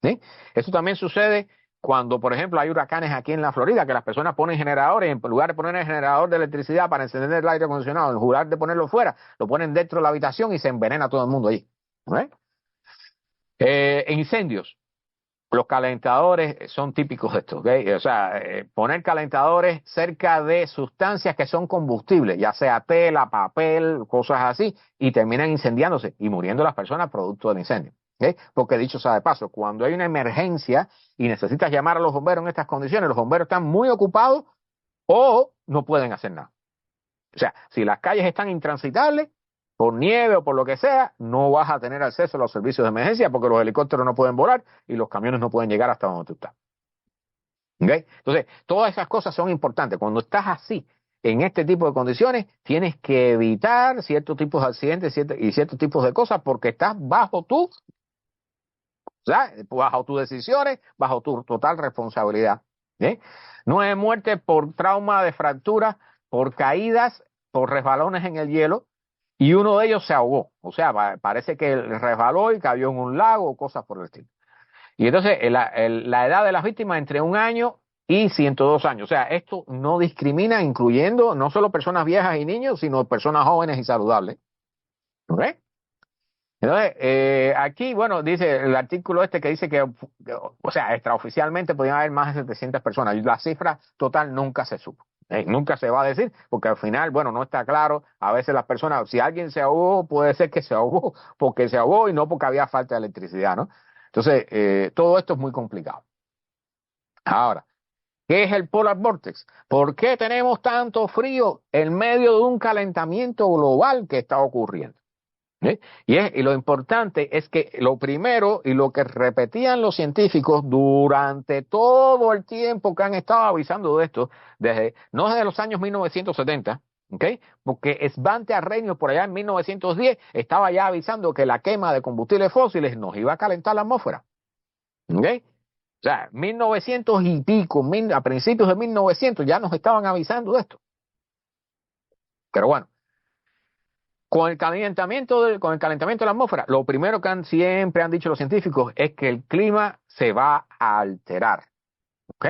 ¿Sí? Eso también sucede cuando, por ejemplo, hay huracanes aquí en la Florida, que las personas ponen generadores, en lugar de poner el generador de electricidad para encender el aire acondicionado, en lugar de ponerlo fuera, lo ponen dentro de la habitación y se envenena todo el mundo allí. ¿Right? Incendios. Los calentadores son típicos de esto, ¿okay? O sea, poner calentadores cerca de sustancias que son combustibles, ya sea tela, papel, cosas así, y terminan incendiándose y muriendo las personas producto del incendio. ¿Okay? Porque dicho sea de paso, cuando hay una emergencia y necesitas llamar a los bomberos en estas condiciones, los bomberos están muy ocupados o no pueden hacer nada. O sea, si las calles están intransitables, por nieve o por lo que sea, no vas a tener acceso a los servicios de emergencia porque los helicópteros no pueden volar y los camiones no pueden llegar hasta donde tú estás. ¿Okay? Entonces, todas esas cosas son importantes. Cuando estás así, en este tipo de condiciones, tienes que evitar ciertos tipos de accidentes y ciertos tipos de cosas porque estás bajo tu, o sea, bajo tus decisiones, bajo tu total responsabilidad. ¿Okay? 9 muertes por trauma de fractura, por caídas, por resbalones en el hielo, y uno de ellos se ahogó. O sea, parece que resbaló y cayó en un lago o cosas por el estilo. Y entonces la edad de las víctimas entre 1 año y 102 años. O sea, esto no discrimina, incluyendo no solo personas viejas y niños, sino personas jóvenes y saludables. ¿Ok? Entonces, aquí, bueno, dice el artículo este que dice que, o sea, extraoficialmente podían haber más de 700 personas. La cifra total nunca se supo. Nunca se va a decir, porque al final, bueno, no está claro. A veces las personas, si alguien se ahogó, puede ser que se ahogó porque se ahogó y no porque había falta de electricidad, ¿no? Entonces, todo esto es muy complicado. Ahora, ¿qué es el Polar Vortex? ¿Por qué tenemos tanto frío en medio de un calentamiento global que está ocurriendo? ¿Sí? Y lo importante es que lo primero y lo que repetían los científicos durante todo el tiempo que han estado avisando de esto, no desde los años 1970, ¿okay? Porque Svante Arrhenius por allá en 1910 estaba ya avisando que la quema de combustibles fósiles nos iba a calentar la atmósfera. ¿Ok? O sea, 1900 y pico, a principios de 1900 ya nos estaban avisando de esto. Pero bueno, con el calentamiento de la atmósfera, lo primero que siempre han dicho los científicos es que el clima se va a alterar. ¿Ok?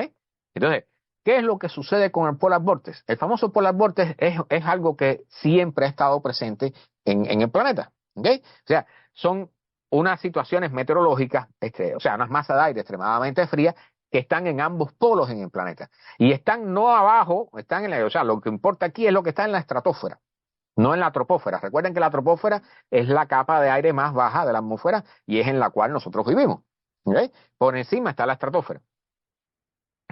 Entonces, ¿qué es lo que sucede con el polar vortex? El famoso polar vortex es algo que siempre ha estado presente en el planeta. ¿Ok? O sea, son unas situaciones meteorológicas, o sea, unas masas de aire extremadamente frías que están en ambos polos en el planeta. Y están no abajo, están o sea, lo que importa aquí es lo que está en la estratosfera, no en la troposfera. Recuerden que la troposfera es la capa de aire más baja de la atmósfera y es en la cual nosotros vivimos. ¿Ok? Por encima está la estratosfera.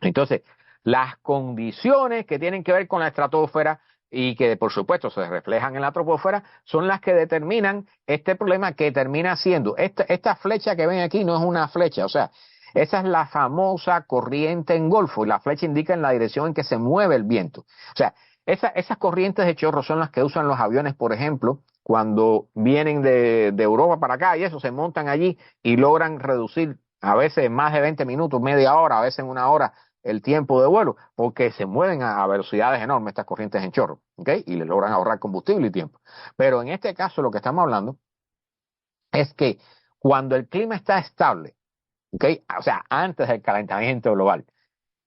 Entonces, las condiciones que tienen que ver con la estratosfera y que por supuesto se reflejan en la troposfera son las que determinan este problema que termina siendo, esta flecha que ven aquí no es una flecha, o sea, esa es la famosa corriente en golfo y la flecha indica en la dirección en que se mueve el viento. O sea, esas corrientes de chorro son las que usan los aviones, por ejemplo, cuando vienen de Europa para acá y eso, se montan allí y logran reducir a veces más de 20 minutos, media hora, a veces una hora el tiempo de vuelo, porque se mueven a velocidades enormes estas corrientes en chorro, ¿ok? Y le logran ahorrar combustible y tiempo. Pero en este caso lo que estamos hablando es que cuando el clima está estable, ¿ok? O sea, antes del calentamiento global,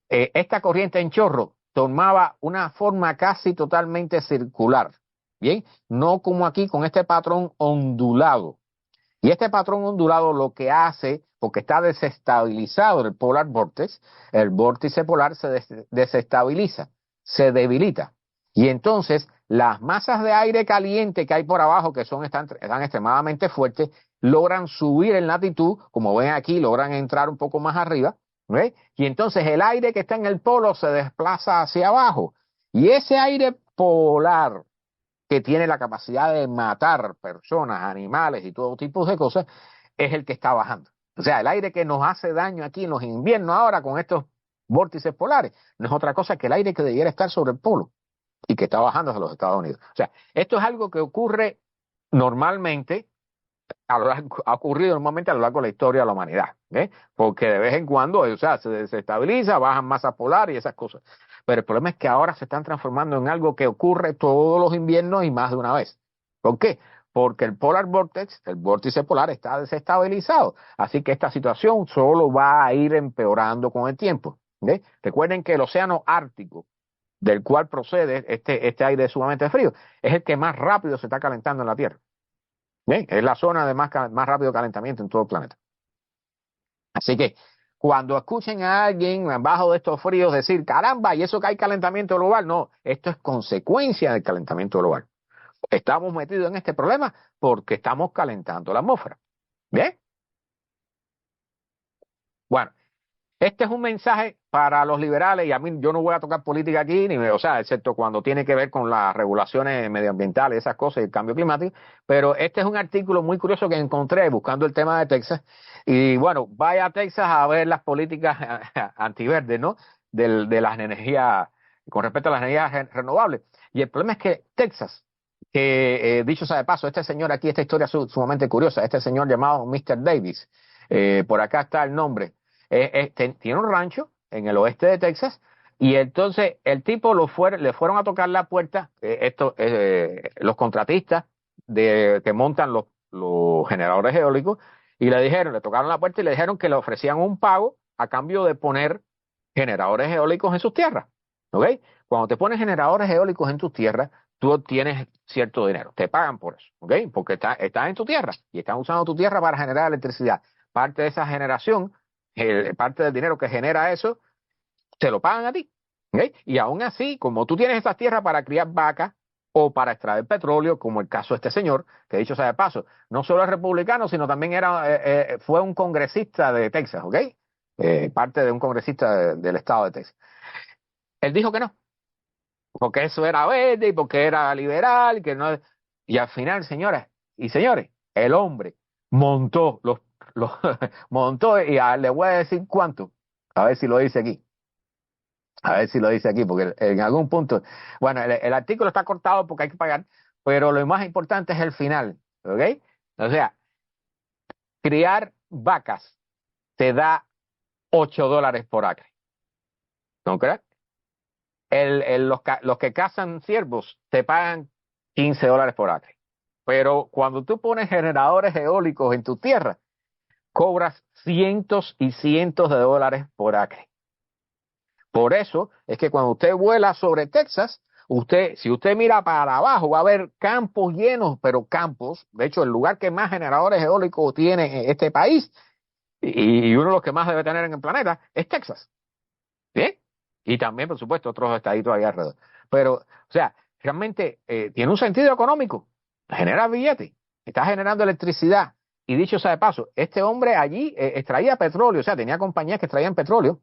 esta corriente en chorro tomaba una forma casi totalmente circular, ¿bien? No como aquí con este patrón ondulado. Y este patrón ondulado lo que hace, porque está desestabilizado el polar vortex, el vórtice polar se desestabiliza, se debilita. Y entonces las masas de aire caliente que hay por abajo, que están extremadamente fuertes, logran subir en latitud, como ven aquí, logran entrar un poco más arriba, ¿ve? Y entonces el aire que está en el polo se desplaza hacia abajo. Y ese aire polar que tiene la capacidad de matar personas, animales y todo tipo de cosas, es el que está bajando. O sea, el aire que nos hace daño aquí en los inviernos ahora con estos vórtices polares, no es otra cosa que el aire que debiera estar sobre el polo y que está bajando hacia los Estados Unidos. O sea, esto es algo que ocurre normalmente, ha ocurrido normalmente a lo largo de la historia de la humanidad, ¿eh? Porque de vez en cuando, o sea, se desestabiliza, bajan masas polares y esas cosas. Pero el problema es que ahora se están transformando en algo que ocurre todos los inviernos y más de una vez. ¿Por qué? Porque el polar vortex, el vórtice polar, está desestabilizado. Así que esta situación solo va a ir empeorando con el tiempo. ¿Eh? Recuerden que el océano Ártico, del cual procede este aire sumamente frío, es el que más rápido se está calentando en la Tierra. Bien, es la zona de más rápido calentamiento en todo el planeta. Así que cuando escuchen a alguien bajo de estos fríos decir, caramba, y eso que hay calentamiento global, no, esto es consecuencia del calentamiento global. Estamos metidos en este problema porque estamos calentando la atmósfera. Bien, bueno, este es un mensaje para los liberales y a mí yo no voy a tocar política aquí, o sea, excepto cuando tiene que ver con las regulaciones medioambientales, esas cosas y el cambio climático, pero este es un artículo muy curioso que encontré buscando el tema de Texas y bueno, vaya a Texas a ver las políticas antiverdes, ¿no? De las energías, con respecto a las energías renovables. Y el problema es que Texas, que dicho sea de paso, este señor aquí, esta historia es sumamente curiosa, este señor llamado Mr. Davis, por acá está el nombre tiene un rancho en el oeste de Texas y entonces el tipo le fueron a tocar la puerta, los contratistas que montan los generadores eólicos y le tocaron la puerta y le dijeron que le ofrecían un pago a cambio de poner generadores eólicos en sus tierras. ¿Ok? Cuando te pones generadores eólicos en tus tierras, tú obtienes cierto dinero, te pagan por eso, ¿ok? Porque estás en tu tierra y están usando tu tierra para generar electricidad. Parte de esa generación parte del dinero que genera eso, te lo pagan a ti. ¿Okay? Y aún así, como tú tienes esas tierras para criar vacas o para extraer petróleo, como el caso de este señor, que dicho sea de paso, no solo es republicano, sino también fue un congresista de Texas, ¿ok? Parte de un congresista del estado de Texas. Él dijo que no, porque eso era verde y porque era liberal, que no. Y al final, señoras y señores, el hombre montó los montó y le voy a decir cuánto, a ver si lo dice aquí, a ver si lo dice aquí, porque en algún punto, bueno, el artículo está cortado porque hay que pagar, pero lo más importante es el final, ¿ok? O sea, criar vacas te da $8 por acre. ¿No crees? Los que cazan ciervos te pagan $15 por acre. Pero cuando tú pones generadores eólicos en tu tierra, cobras cientos y cientos de dólares por acre. Por eso es que cuando usted vuela sobre Texas, si usted mira para abajo, va a ver campos llenos, pero campos. De hecho, el lugar que más generadores eólicos tiene en este país, y uno de los que más debe tener en el planeta, es Texas. ¿Bien? Y también, por supuesto, otros estaditos ahí alrededor. Pero, o sea, realmente tiene un sentido económico. Genera billetes, está generando electricidad. Y dicho sea de paso, este hombre allí extraía petróleo, o sea, tenía compañías que extraían petróleo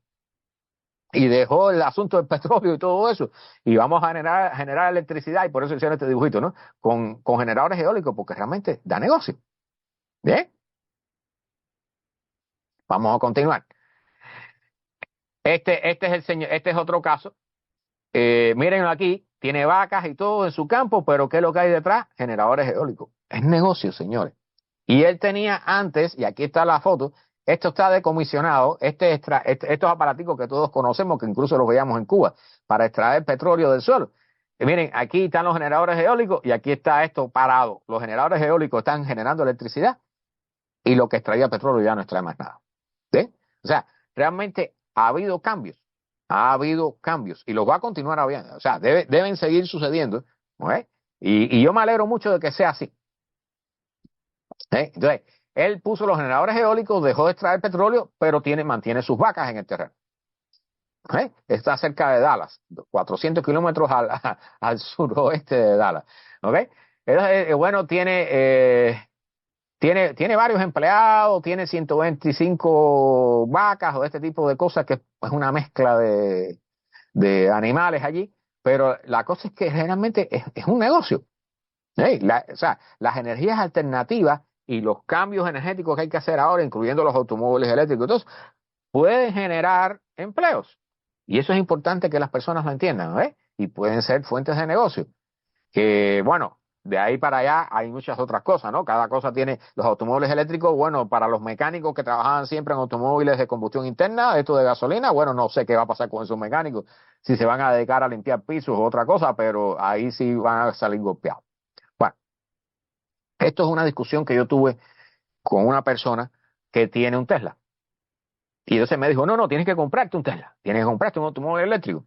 y dejó el asunto del petróleo y todo eso. Y vamos a generar electricidad, y por eso hicieron este dibujito, ¿no? Con generadores eólicos, porque realmente da negocio. ¿Bien? Vamos a continuar. Este es el señor, este es otro caso. Mírenlo aquí, tiene vacas y todo en su campo, pero ¿qué es lo que hay detrás? Generadores eólicos. Es negocio, señores. Y él tenía antes, y aquí está la foto, esto está decomisionado, estos aparaticos que todos conocemos, que incluso los veíamos en Cuba, para extraer petróleo del suelo. Y miren, aquí están los generadores eólicos y aquí está esto parado. Los generadores eólicos están generando electricidad y lo que extraía petróleo ya no extrae más nada. ¿Sí? O sea, realmente ha habido cambios. Ha habido cambios y los va a continuar habiendo. O sea, deben seguir sucediendo. ¿Ok? Y yo me alegro mucho de que sea así. Entonces, él puso los generadores eólicos, dejó de extraer petróleo, pero mantiene sus vacas en el terreno. Está cerca de Dallas, 400 kilómetros al suroeste de Dallas. Entonces, bueno, tiene varios empleados, tiene 125 vacas o este tipo de cosas, que es una mezcla de animales allí, pero la cosa es que generalmente es un negocio. O sea, las energías alternativas y los cambios energéticos que hay que hacer ahora, incluyendo los automóviles eléctricos, entonces, pueden generar empleos. Y eso es importante que las personas lo entiendan, ¿ves? Y pueden ser fuentes de negocio. Que, bueno, de ahí para allá hay muchas otras cosas, ¿no? Cada cosa tiene los automóviles eléctricos, bueno, para los mecánicos que trabajaban siempre en automóviles de combustión interna, esto de gasolina, bueno, no sé qué va a pasar con esos mecánicos, si se van a dedicar a limpiar pisos o otra cosa, pero ahí sí van a salir golpeados. Bueno, esto es una discusión que yo tuve con una persona que tiene un Tesla. Y entonces me dijo, no, tienes que comprarte un Tesla, tienes que comprarte un automóvil eléctrico.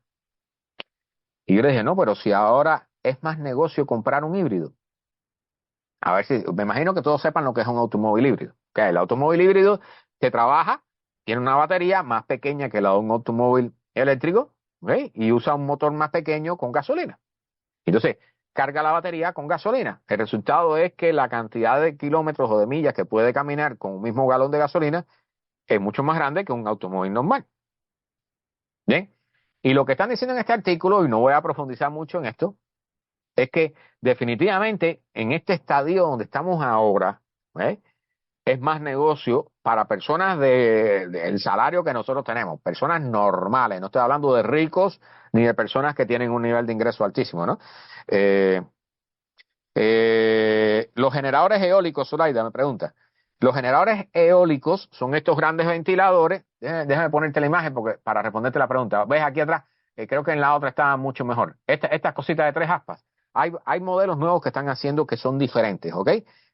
Y yo le dije, no, pero si ahora es más negocio comprar un híbrido. A ver si, me imagino que todos sepan lo que es un automóvil híbrido. Que el automóvil híbrido que trabaja, tiene una batería más pequeña que la de un automóvil eléctrico, ¿ok? Y usa un motor más pequeño con gasolina. Entonces, carga la batería con gasolina. El resultado es que la cantidad de kilómetros o de millas que puede caminar con un mismo galón de gasolina es mucho más grande que un automóvil normal. Bien. Y lo que están diciendo en este artículo, y no voy a profundizar mucho en esto, es que definitivamente en este estadio donde estamos ahora, ¿eh? Es más negocio para personas del salario que nosotros tenemos, personas normales, no estoy hablando de ricos ni de personas que tienen un nivel de ingreso altísimo, ¿no? Eh, los generadores eólicos, Zoraida me pregunta, los generadores eólicos son estos grandes ventiladores. Déjame ponerte la imagen porque para responderte la pregunta. ¿Ves aquí atrás? Creo que en la otra está mucho mejor. Estas cositas de 3 aspas. Hay modelos nuevos que están haciendo que son diferentes, ¿ok?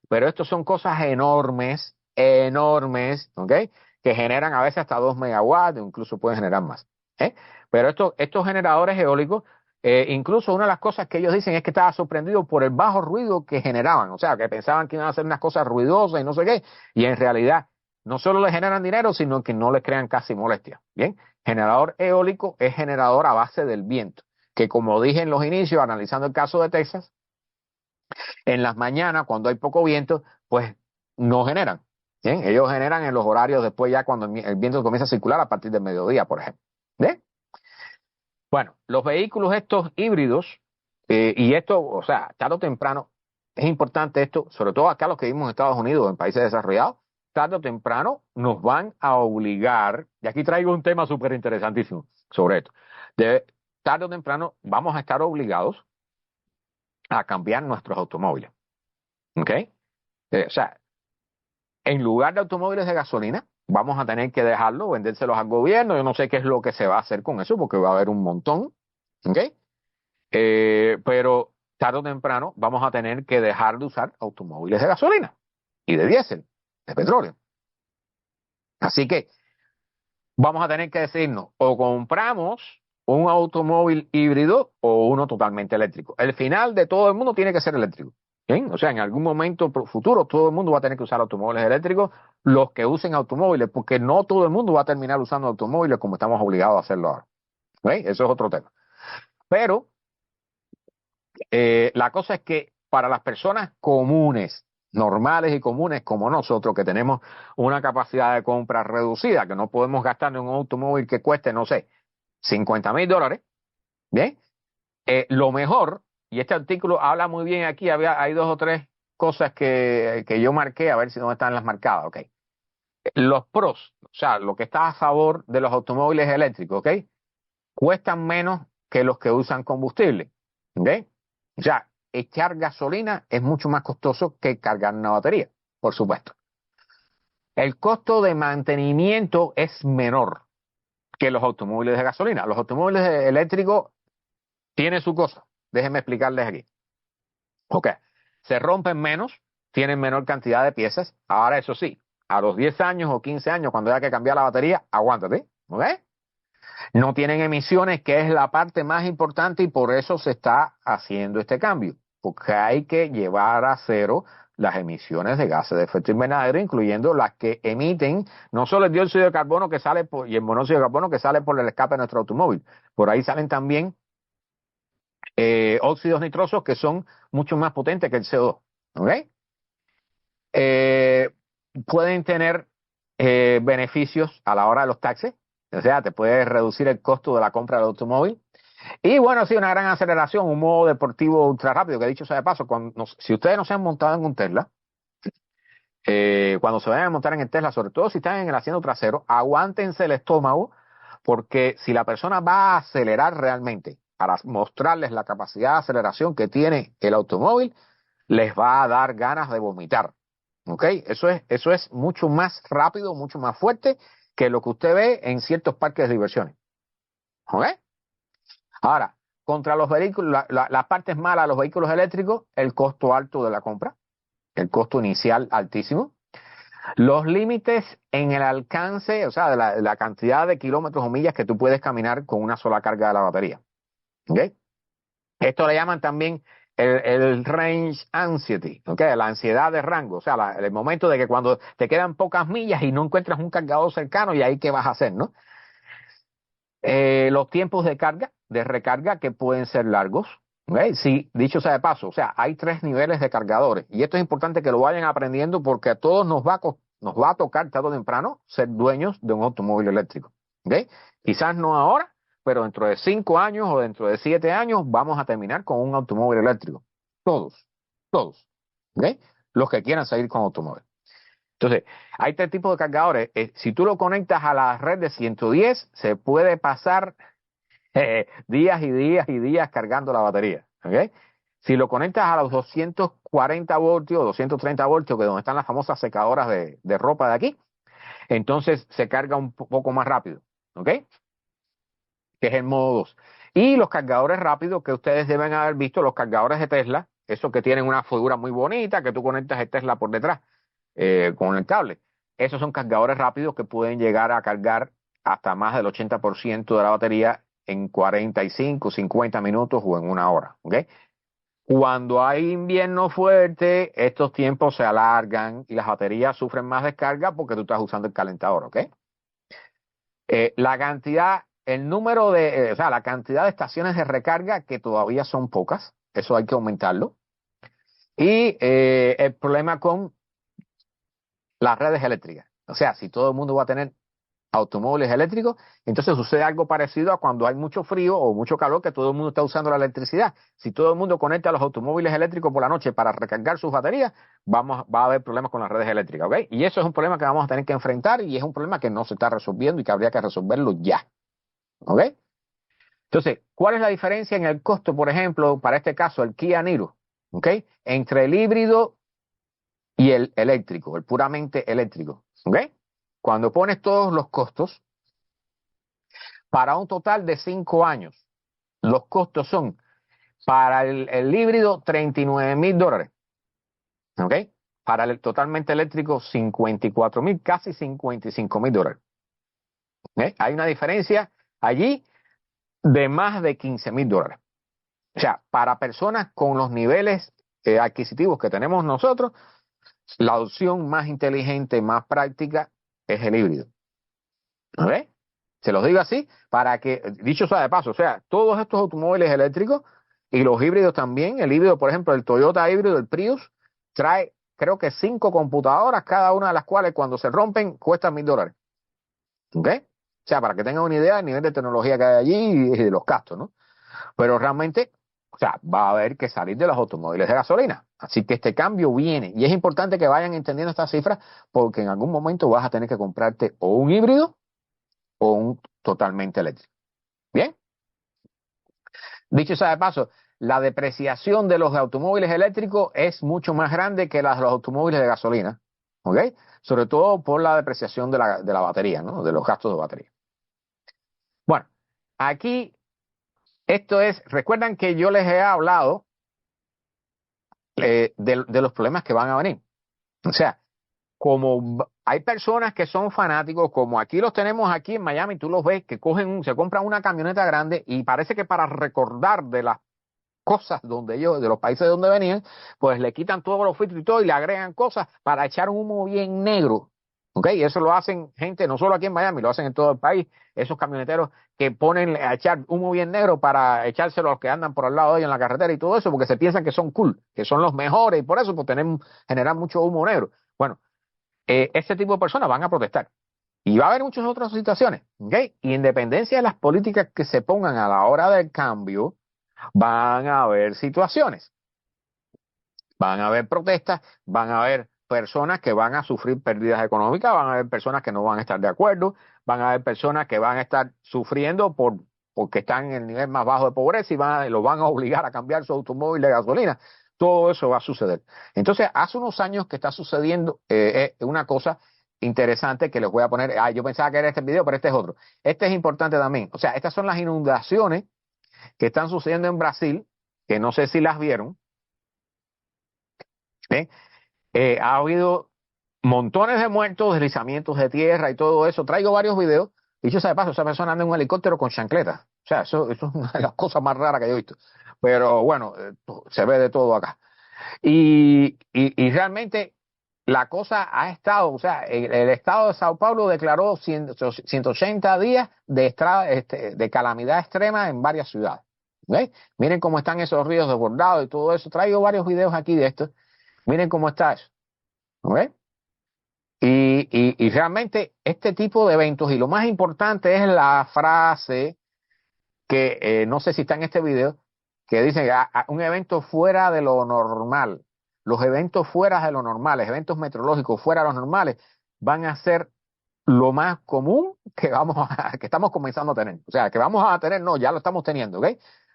Pero estos son cosas enormes, enormes, ¿ok? Que generan a veces hasta 2 megawatts, incluso pueden generar más. ¿Eh? Pero estos generadores eólicos, incluso una de las cosas que ellos dicen es que estaba sorprendido por el bajo ruido que generaban. O sea, que pensaban que iban a hacer unas cosas ruidosas y no sé qué. Y en realidad no solo les generan dinero, sino que no les crean casi molestia. Bien, generador eólico es generador a base del viento. Que como dije en los inicios, analizando el caso de Texas, en las mañanas, cuando hay poco viento, pues no generan. Bien, ellos generan en los horarios después ya cuando el viento comienza a circular a partir del mediodía, por ejemplo. ¿Bien? Bueno, los vehículos estos híbridos, y esto, o sea, tarde o temprano, es importante esto, sobre todo acá los que vivimos en Estados Unidos, en países desarrollados, tarde o temprano nos van a obligar, y aquí traigo un tema súper interesantísimo sobre esto, tarde o temprano vamos a estar obligados a cambiar nuestros automóviles, ¿ok? O sea, en lugar de automóviles de gasolina, vamos a tener que dejarlo, vendérselos al gobierno. Yo no sé qué es lo que se va a hacer con eso, porque va a haber un montón, ¿ok? Pero tarde o temprano vamos a tener que dejar de usar automóviles de gasolina y de diésel, de petróleo. Así que vamos a tener que decirnos, o compramos un automóvil híbrido o uno totalmente eléctrico. El final de todo el mundo tiene que ser eléctrico. ¿Bien? O sea, en algún momento futuro todo el mundo va a tener que usar automóviles eléctricos, los que usen automóviles, porque no todo el mundo va a terminar usando automóviles como estamos obligados a hacerlo ahora. ¿Ok? Eso es otro tema. Pero la cosa es que para las personas comunes, normales y comunes como nosotros, que tenemos una capacidad de compra reducida, que no podemos gastar en un automóvil que cueste, no sé, $50,000, ¿bien? Lo mejor, y este artículo habla muy bien aquí, hay dos o tres cosas que yo marqué, a ver si no están las marcadas, ¿ok? Los pros, o sea, lo que está a favor de los automóviles eléctricos, ¿ok? Cuestan menos que los que usan combustible, ¿ok? O sea, echar gasolina es mucho más costoso que cargar una batería, por supuesto. El costo de mantenimiento es menor que los automóviles de gasolina. Los automóviles eléctricos tienen su cosa. Déjenme explicarles aquí. Ok, se rompen menos, tienen menor cantidad de piezas. Ahora, eso sí, a los 10 años o 15 años, cuando haya que cambiar la batería, aguántate. ¿Ok? No tienen emisiones, que es la parte más importante, y por eso se está haciendo este cambio, porque hay que llevar a cero las emisiones de gases de efecto invernadero, incluyendo las que emiten no solo el dióxido de carbono que sale y el monóxido de carbono que sale por el escape de nuestro automóvil. Por ahí salen también óxidos nitrosos que son mucho más potentes que el CO2. ¿Ok? Eh, Pueden tener beneficios a la hora de los taxes, o sea, te puede reducir el costo de la compra del automóvil. Y bueno, sí, una gran aceleración, un modo deportivo ultra rápido, que dicho sea de paso, si ustedes no se han montado en un Tesla, cuando se vayan a montar en el Tesla, sobre todo si están en el asiento trasero, aguántense el estómago, porque si la persona va a acelerar realmente para mostrarles la capacidad de aceleración que tiene el automóvil, les va a dar ganas de vomitar. ¿Ok? Eso es mucho más rápido, mucho más fuerte que lo que usted ve en ciertos parques de diversiones. ¿Ok? Ahora, contra los vehículos, las partes malas de los vehículos eléctricos, el costo alto de la compra, el costo inicial altísimo, los límites en el alcance, o sea, de la cantidad de kilómetros o millas que tú puedes caminar con una sola carga de la batería. ¿Ok? Esto le llaman también el range anxiety, ¿okay? La ansiedad de rango, o sea, el momento de que cuando te quedan pocas millas y no encuentras un cargador cercano, y ahí qué vas a hacer, ¿no? Los tiempos de carga, de recarga, que pueden ser largos. ¿Okay? Sí, dicho sea de paso, o sea, hay tres niveles de cargadores, y esto es importante que lo vayan aprendiendo, porque a todos nos va a tocar tarde o temprano ser dueños de un automóvil eléctrico. ¿Okay? Quizás no ahora, pero dentro de 5 años o dentro de 7 años vamos a terminar con un automóvil eléctrico. Todos, todos. ¿Okay? Los que quieran salir con automóvil. Entonces, hay tres tipos de cargadores. Si tú lo conectas a la red de 110, se puede pasar días y días y días cargando la batería. ¿Okay? Si lo conectas a los 240 voltios o 230 voltios, que es donde están las famosas secadoras de ropa de aquí, entonces se carga un poco más rápido. ¿Ok? Que es el modo 2. Y los cargadores rápidos que ustedes deben haber visto, los cargadores de Tesla, esos que tienen una figura muy bonita, que tú conectas el Tesla por detrás con el cable. Esos son cargadores rápidos que pueden llegar a cargar hasta más del 80% de la batería en 45, 50 minutos o en una hora. ¿Ok? Cuando hay invierno fuerte, estos tiempos se alargan y las baterías sufren más descarga porque tú estás usando el calentador. ¿Ok? La cantidad, el número de, o sea, la cantidad de estaciones de recarga, que todavía son pocas, eso hay que aumentarlo. Y el problema con las redes eléctricas. O sea, si todo el mundo va a tener automóviles eléctricos, entonces sucede algo parecido a cuando hay mucho frío o mucho calor, que todo el mundo está usando la electricidad. Si todo el mundo conecta los automóviles eléctricos por la noche para recargar sus baterías, va a haber problemas con las redes eléctricas, ¿ok? Y eso es un problema que vamos a tener que enfrentar, y es un problema que no se está resolviendo y que habría que resolverlo ya, ¿ok? Entonces, ¿cuál es la diferencia en el costo, por ejemplo, para este caso, el Kia Niro, ¿ok? Entre el híbrido y el eléctrico, el puramente eléctrico, ¿ok? cuando pones todos los costos, para un total de 5 años, los costos son para el híbrido $39,000, ¿ok? Para el totalmente eléctrico $54,000, casi $55,000. ¿Ok? Hay una diferencia allí de más de $15,000. O sea, para personas con los niveles adquisitivos que tenemos nosotros, la opción más inteligente, más práctica, es el híbrido. ¿Ok? Se los digo así para que, dicho sea de paso, o sea, todos estos automóviles eléctricos y los híbridos también, el híbrido, por ejemplo, el Toyota híbrido, el Prius, trae creo que 5 computadoras, cada una de las cuales cuando se rompen cuestan $1,000. ¿Ok? O sea, para que tengan una idea del nivel de tecnología que hay allí y de los gastos, ¿no? Pero realmente, o sea, va a haber que salir de los automóviles de gasolina. Así que este cambio viene. Y es importante que vayan entendiendo estas cifras porque en algún momento vas a tener que comprarte o un híbrido o un totalmente eléctrico. Bien. Dicho sea de paso, la depreciación de los automóviles eléctricos es mucho más grande que la de los automóviles de gasolina. ¿Ok? Sobre todo por la depreciación de la batería, ¿no? De los gastos de batería. Bueno, aquí esto es, recuerdan que yo les he hablado de los problemas que van a venir. O sea, como hay personas que son fanáticos, como aquí los tenemos aquí en Miami, tú los ves que se compran una camioneta grande y parece que para recordar de las cosas donde ellos, de los países de donde venían, pues le quitan todos los filtros y todo y le agregan cosas para echar un humo bien negro. ¿Ok? Y eso lo hacen gente, no solo aquí en Miami, lo hacen en todo el país. Esos camioneteros que ponen a echar humo bien negro para echárselo a los que andan por al lado de ellos en la carretera y todo eso, porque se piensan que son cool, que son los mejores y por eso pues generar mucho humo negro. Bueno, ese tipo de personas van a protestar. Y va a haber muchas otras situaciones. ¿Ok? Y en dependencia de las políticas que se pongan a la hora del cambio, van a haber situaciones, van a haber protestas, van a haber personas que van a sufrir pérdidas económicas, van a haber personas que no van a estar de acuerdo, van a haber personas que van a estar sufriendo porque están en el nivel más bajo de pobreza y los van a obligar a cambiar su automóvil de gasolina. Todo eso va a suceder. Entonces, hace unos años que está sucediendo una cosa interesante que les voy a poner. Yo pensaba que era este video, pero este es otro. Este es importante también. O sea, estas son las inundaciones que están sucediendo en Brasil, que no sé si las vieron. ¿Eh? Ha habido montones de muertos, deslizamientos de tierra y todo eso. Traigo varios videos. Dicho sea de paso, esa persona anda en un helicóptero con chancletas. O sea, eso es una de las cosas más raras que yo he visto. Pero bueno, se ve de todo acá. Y realmente la cosa ha estado, o sea, el estado de Sao Paulo declaró 180 días de calamidad extrema en varias ciudades. ¿Ves? Miren cómo están esos ríos desbordados y todo eso. Traigo varios videos aquí de esto. Miren cómo está eso. ¿Ves? Y realmente este tipo de eventos, y lo más importante es la frase que no sé si está en este video, que dice un evento fuera de lo normal. Los eventos fuera de lo normal, eventos meteorológicos fuera de los normales, van a ser lo más común que estamos comenzando a tener. O sea, que vamos a tener, no, ya lo estamos teniendo, ¿ok?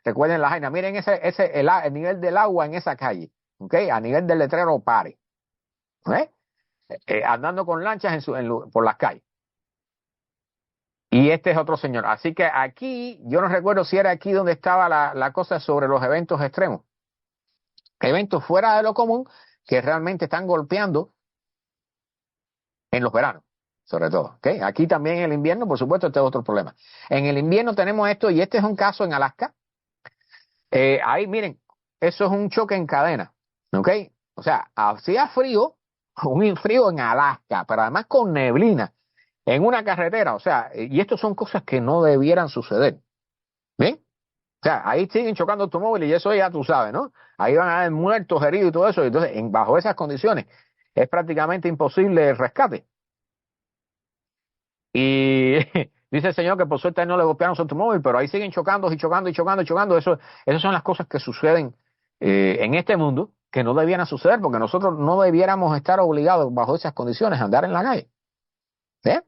Recuerden la vaina, miren el nivel del agua en esa calle, ¿ok? A nivel del letrero pare, ¿ok? Andando con lanchas por las calles. Y este es otro señor. Así que aquí, yo no recuerdo si era aquí donde estaba la cosa sobre los eventos extremos. Eventos fuera de lo común que realmente están golpeando en los veranos, sobre todo. ¿Okay? Aquí también en el invierno, por supuesto, este es otro problema. En el invierno tenemos esto, y este es un caso en Alaska. Ahí, miren, eso es un choque en cadena. ¿Ok? O sea, hacía frío, un frío en Alaska, pero además con neblina, en una carretera. O sea, y esto son cosas que no debieran suceder. ¿Bien? O sea, ahí siguen chocando automóviles y eso ya tú sabes, ¿no? Ahí van a haber muertos, heridos y todo eso. Entonces, bajo esas condiciones, es prácticamente imposible el rescate. Y dice el señor que por suerte no le golpearon su automóvil, pero ahí siguen chocando y chocando y chocando y chocando. Esas son las cosas que suceden en este mundo que no debieran suceder porque nosotros no debiéramos estar obligados bajo esas condiciones a andar en la calle. ¿Eh?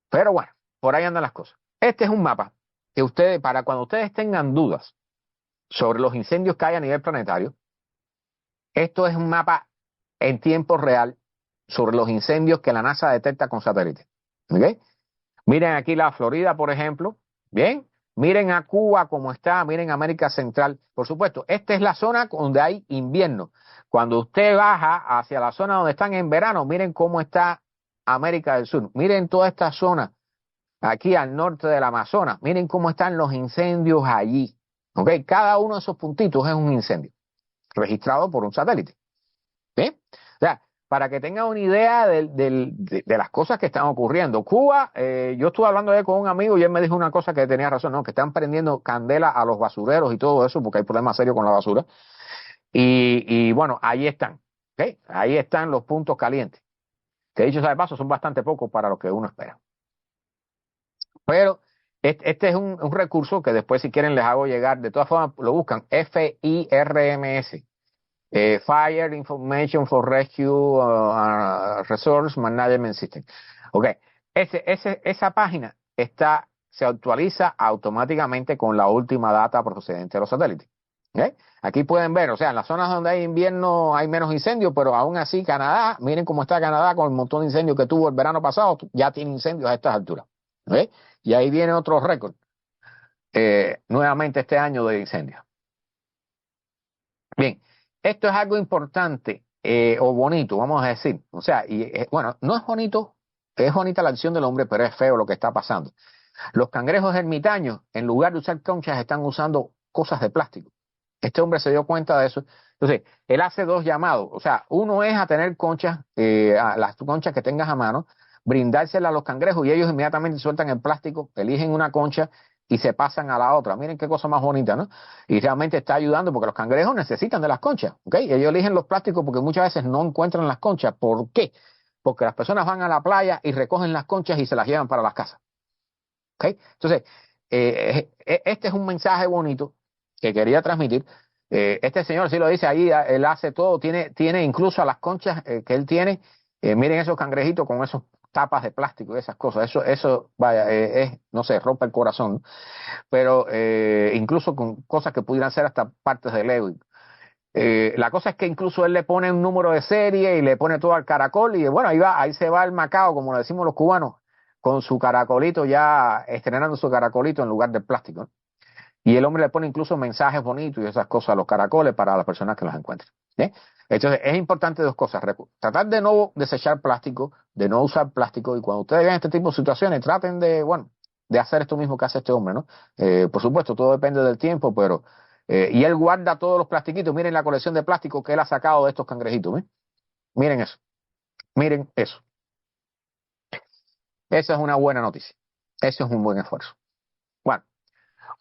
Pero bueno, por ahí andan las cosas. Este es un mapa que ustedes, para cuando ustedes tengan dudas sobre los incendios que hay a nivel planetario, esto es un mapa en tiempo real sobre los incendios que la NASA detecta con satélites. ¿Ok? Miren aquí la Florida, por ejemplo. Bien. Miren a Cuba como está, miren América Central. Por supuesto, esta es la zona donde hay invierno. Cuando usted baja hacia la zona donde están en verano, miren cómo está América del Sur. Miren toda esta zona aquí al norte del Amazonas. Miren cómo están los incendios allí. ¿Ok? Cada uno de esos puntitos es un incendio registrado por un satélite. ¿Bien? O sea, para que tengan una idea de las cosas que están ocurriendo. Cuba, yo estuve hablando ayer con un amigo y él me dijo una cosa que tenía razón, ¿no? Que están prendiendo candela a los basureros y todo eso porque hay problemas serios con la basura. Y bueno, ahí están. ¿Ok? Ahí están los puntos calientes. Que dicho sea de paso, son bastante pocos para lo que uno espera. Pero este es un recurso que después, si quieren, les hago llegar. De todas formas, lo buscan FIRMS. Fire Information for Rescue Resource Management System. Ok, esa página se actualiza automáticamente con la última data procedente de los satélites. ¿Okay? Aquí pueden ver, o sea, en las zonas donde hay invierno hay menos incendios, pero aún así Canadá, miren cómo está Canadá con el montón de incendios que tuvo el verano pasado, ya tiene incendios a estas alturas. ¿Okay? Y ahí viene otro récord, nuevamente este año de incendios. Bien, esto es algo importante o bonito, vamos a decir. O sea, bueno, no es bonito, es bonita la acción del hombre, pero es feo lo que está pasando. Los cangrejos ermitaños, en lugar de usar conchas, están usando cosas de plástico. Este hombre se dio cuenta de eso. Entonces, él hace dos llamados. O sea, uno es a tener conchas, a las conchas que tengas a mano, brindárselas a los cangrejos y ellos inmediatamente sueltan el plástico, eligen una concha y se pasan a la otra. Miren qué cosa más bonita, ¿no? Y realmente está ayudando porque los cangrejos necesitan de las conchas, ¿ok? Ellos eligen los plásticos porque muchas veces no encuentran las conchas. ¿Por qué? Porque las personas van a la playa y recogen las conchas y se las llevan para las casas. ¿Ok? Entonces, este es un mensaje bonito que quería transmitir. Este señor sí lo dice ahí, él hace todo, tiene incluso a las conchas que él tiene, miren esos cangrejitos con esos tapas de plástico y esas cosas, eso vaya, no sé, rompe el corazón, ¿no? Pero incluso con cosas que pudieran ser hasta partes de Lego. La cosa es que incluso él le pone un número de serie y le pone todo al caracol y bueno, ahí se va el Macao, como lo decimos los cubanos, con su caracolito ya estrenando su caracolito en lugar del plástico, ¿no? Y el hombre le pone incluso mensajes bonitos y esas cosas a los caracoles para las personas que los encuentren. ¿Sí? Entonces es importante dos cosas, tratar de no desechar plástico, de no usar plástico y cuando ustedes vean este tipo de situaciones traten de, bueno, de hacer esto mismo que hace este hombre, ¿no? Por supuesto, todo depende del tiempo, pero y él guarda todos los plastiquitos. Miren la colección de plástico que él ha sacado de estos cangrejitos. ¿Eh? Miren eso. Miren eso. Esa es una buena noticia. Eso es un buen esfuerzo. Bueno,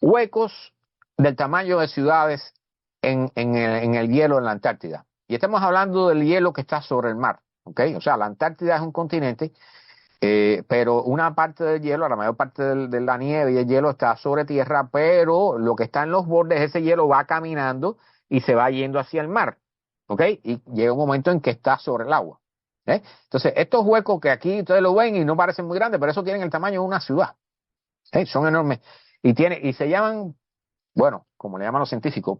huecos del tamaño de ciudades en el hielo en la Antártida. Y estamos hablando del hielo que está sobre el mar. ¿Ok? O sea, la Antártida es un continente, pero una parte del hielo, la mayor parte de la nieve y el hielo está sobre tierra, pero lo que está en los bordes, ese hielo va caminando y se va yendo hacia el mar. ¿Ok? Y llega un momento en que está sobre el agua. Entonces, estos huecos que aquí ustedes lo ven y no parecen muy grandes, pero eso tienen el tamaño de una ciudad. Son enormes. Y se llaman, bueno, como le llaman los científicos,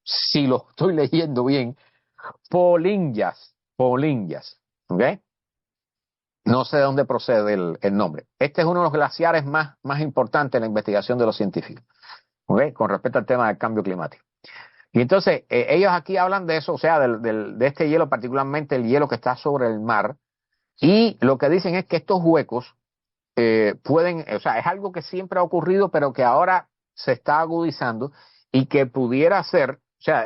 si lo estoy leyendo bien, polingias. Polingias. ¿Ok? No sé de dónde procede el nombre. Este es uno de los glaciares más importantes en la investigación de los científicos, ¿ok? Con respecto al tema del cambio climático. Y entonces, ellos aquí hablan de eso, o sea, de este hielo, particularmente el hielo que está sobre el mar, y lo que dicen es que estos huecos pueden, o sea, es algo que siempre ha ocurrido, pero que ahora se está agudizando y que pudiera ser, o sea,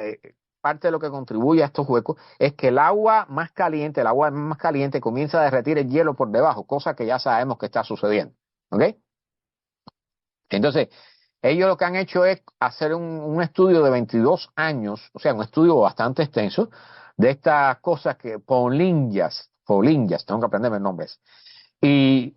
parte de lo que contribuye a estos huecos es que el agua más caliente comienza a derretir el hielo por debajo, cosa que ya sabemos que está sucediendo. ¿Ok? Entonces, ellos lo que han hecho es hacer un estudio de 22 años, o sea, un estudio bastante extenso de estas cosas que, polingias, tengo que aprenderme nombres, y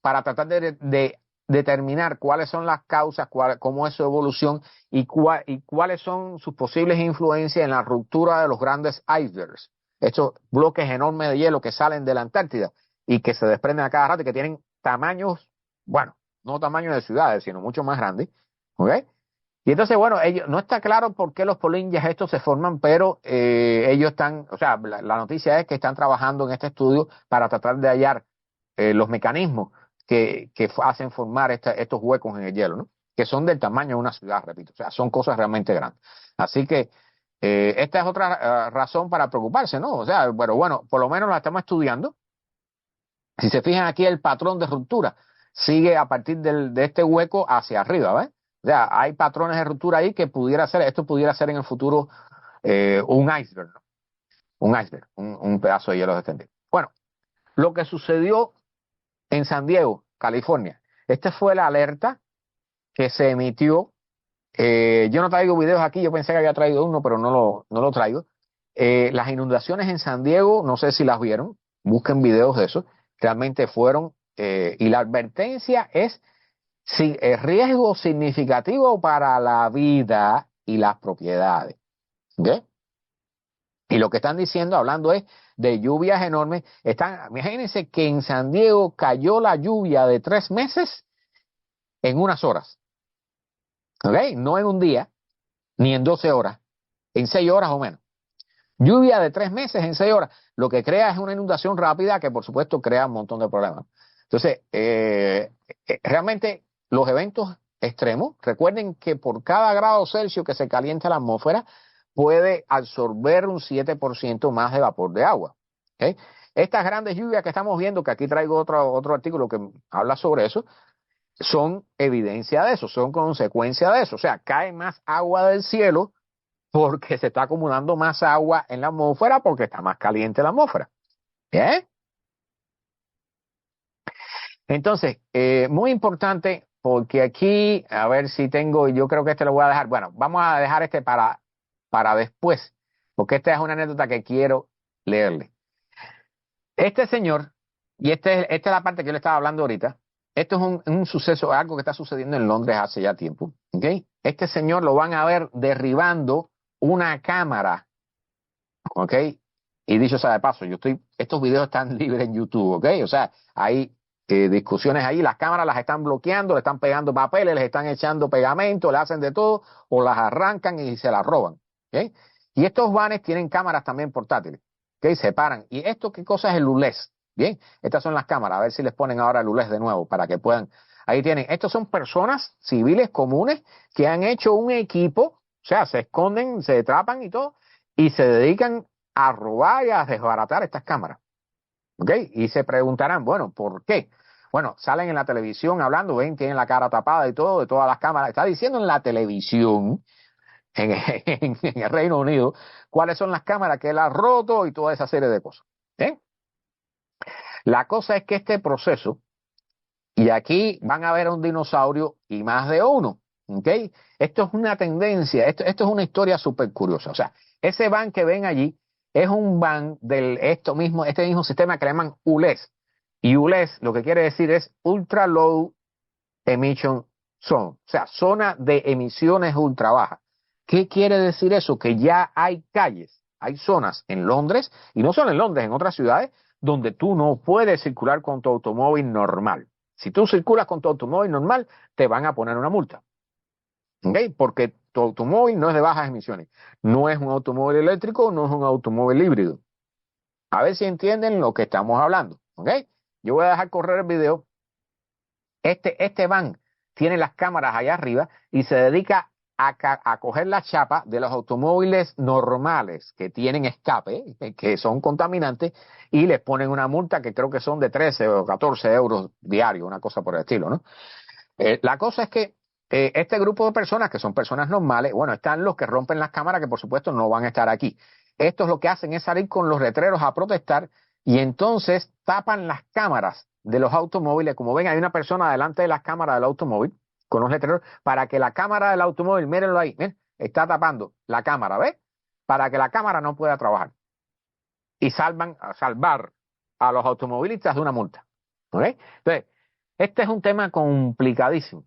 para tratar de determinar cuáles son las causas, cómo es su evolución y cuáles son sus posibles influencias en la ruptura de los grandes icebergs, estos bloques enormes de hielo que salen de la Antártida y que se desprenden a cada rato y que tienen tamaños, bueno, no tamaños de ciudades, sino mucho más grandes, ¿ok? Y entonces, bueno, ellos, no está claro por qué los polillas estos se forman, pero ellos están, o sea, la noticia es que están trabajando en este estudio para tratar de hallar los mecanismos que hacen formar estos huecos en el hielo, ¿no? Que son del tamaño de una ciudad, repito, o sea, son cosas realmente grandes. Así que esta es otra razón para preocuparse, ¿no? O sea, bueno, por lo menos la estamos estudiando. Si se fijan aquí, el patrón de ruptura sigue a partir de este hueco hacia arriba, ¿ves? O sea, hay patrones de ruptura ahí que esto pudiera ser en el futuro un iceberg, ¿no? Un iceberg, un pedazo de hielo extendido. Bueno, lo que sucedió en San Diego, California, esta fue la alerta que se emitió. Yo no traigo videos aquí, yo pensé que había traído uno, pero no lo traigo. Las inundaciones en San Diego, no sé si las vieron, busquen videos de eso, realmente fueron, y la advertencia es riesgo significativo para la vida y las propiedades. ¿Ok? Y lo que están diciendo, hablando es de lluvias enormes. Imagínense que en San Diego cayó la lluvia de 3 meses en unas horas. ¿Ok? No en un día, ni en 12 horas, en 6 horas o menos. Lluvia de 3 meses en 6 horas. Lo que crea es una inundación rápida que, por supuesto, crea un montón de problemas. Entonces, realmente los eventos extremos, recuerden que por cada grado Celsius que se calienta la atmósfera, puede absorber un 7% más de vapor de agua. ¿Ok? Estas grandes lluvias que estamos viendo, que aquí traigo otro artículo que habla sobre eso, son evidencia de eso, son consecuencia de eso. O sea, cae más agua del cielo porque se está acumulando más agua en la atmósfera porque está más caliente la atmósfera. ¿Bien? Entonces, muy importante porque aquí, a ver si tengo, yo creo que este lo voy a dejar. Bueno, vamos a dejar este para después, porque esta es una anécdota que quiero leerle. Este señor, y esta es la parte que yo le estaba hablando ahorita, esto es un suceso, algo que está sucediendo en Londres hace ya tiempo. ¿Ok? Este señor lo van a ver derribando una cámara. ¿Ok? Y dicho sea de paso, estos videos están libres en YouTube, ¿ok? O sea, hay discusiones ahí, las cámaras las están bloqueando, le están pegando papeles, les están echando pegamento, le hacen de todo, o las arrancan y se las roban, ¿ok? Y estos vanes tienen cámaras también portátiles, ¿ok? Se paran. ¿Y esto qué cosa es el ULEZ? Bien, estas son las cámaras, a ver si les ponen ahora el ULEZ de nuevo para que puedan. Ahí tienen, estos son personas civiles comunes que han hecho un equipo, o sea, se esconden, se atrapan y todo, y se dedican a robar y a desbaratar estas cámaras. ¿Ok? Y se preguntarán, bueno, ¿por qué? Bueno, salen en la televisión hablando, ven, tienen la cara tapada y todo, de todas las cámaras. Está diciendo en la televisión, en el Reino Unido, cuáles son las cámaras que él ha roto y toda esa serie de cosas. ¿Eh? La cosa es que este proceso, y aquí van a ver un dinosaurio y más de uno. ¿Ok? Esto es una tendencia, esto es una historia súper curiosa. O sea, ese van que ven allí es un van este mismo sistema que le llaman ULEZ. Y ULEZ lo que quiere decir es Ultra Low Emission Zone, o sea, zona de emisiones ultra bajas. ¿Qué quiere decir eso? Que ya hay calles, hay zonas en Londres, y no solo en Londres, en otras ciudades, donde tú no puedes circular con tu automóvil normal. Si tú circulas con tu automóvil normal, te van a poner una multa. ¿Ok? Porque tu automóvil no es de bajas emisiones. No es un automóvil eléctrico, no es un automóvil híbrido. A ver si entienden lo que estamos hablando. ¿Ok? Yo voy a dejar correr el video. Este van tiene las cámaras allá arriba y se dedica a coger la chapa de los automóviles normales que tienen escape, que son contaminantes, y les ponen una multa que creo que son de 13 o 14 euros diarios, una cosa por el estilo, ¿no? La cosa es que este grupo de personas, que son personas normales, bueno, están los que rompen las cámaras, que por supuesto no van a estar aquí. Estos lo que hacen es salir con los letreros a protestar y entonces tapan las cámaras de los automóviles. Como ven, hay una persona delante de las cámaras del automóvil con los letreros para que la cámara del automóvil, mírenlo ahí, miren, está tapando la cámara, ¿ves? Para que la cámara no pueda trabajar y salvar a los automovilistas de una multa. ¿Ok? Entonces, este es un tema complicadísimo.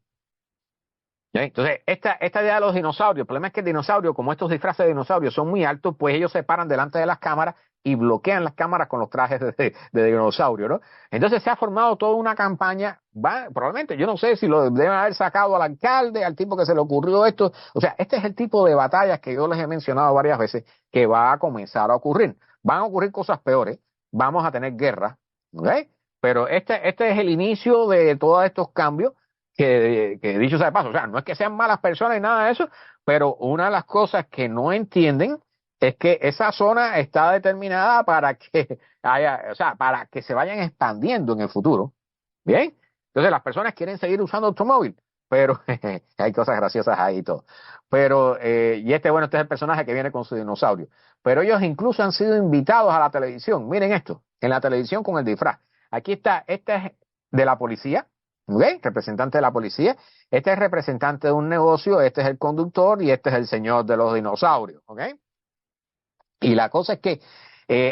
¿Sí? Entonces, esta idea de los dinosaurios, el problema es que el dinosaurio, como estos disfraces de dinosaurios son muy altos, pues ellos se paran delante de las cámaras y bloquean las cámaras con los trajes de dinosaurio, ¿no? Entonces se ha formado toda una campaña, probablemente, yo no sé si lo deben haber sacado al alcalde, al tipo que se le ocurrió esto. O sea, este es el tipo de batallas que yo les he mencionado varias veces que va a comenzar a ocurrir. Van a ocurrir cosas peores, vamos a tener guerra, ¿ok? Pero este es el inicio de todos estos cambios que dicho sea de paso, o sea, no es que sean malas personas y nada de eso, pero una de las cosas que no entienden es que esa zona está determinada para que haya, o sea, para que se vayan expandiendo en el futuro. Bien, entonces las personas quieren seguir usando automóvil, pero hay cosas graciosas ahí y todo. Pero, bueno, este es el personaje que viene con su dinosaurio. Pero ellos incluso han sido invitados a la televisión. Miren esto, en la televisión con el disfraz. Aquí está, este es de la policía, ¿ok? Representante de la policía. Este es representante de un negocio, este es el conductor y este es el señor de los dinosaurios, ¿ok? Y la cosa es que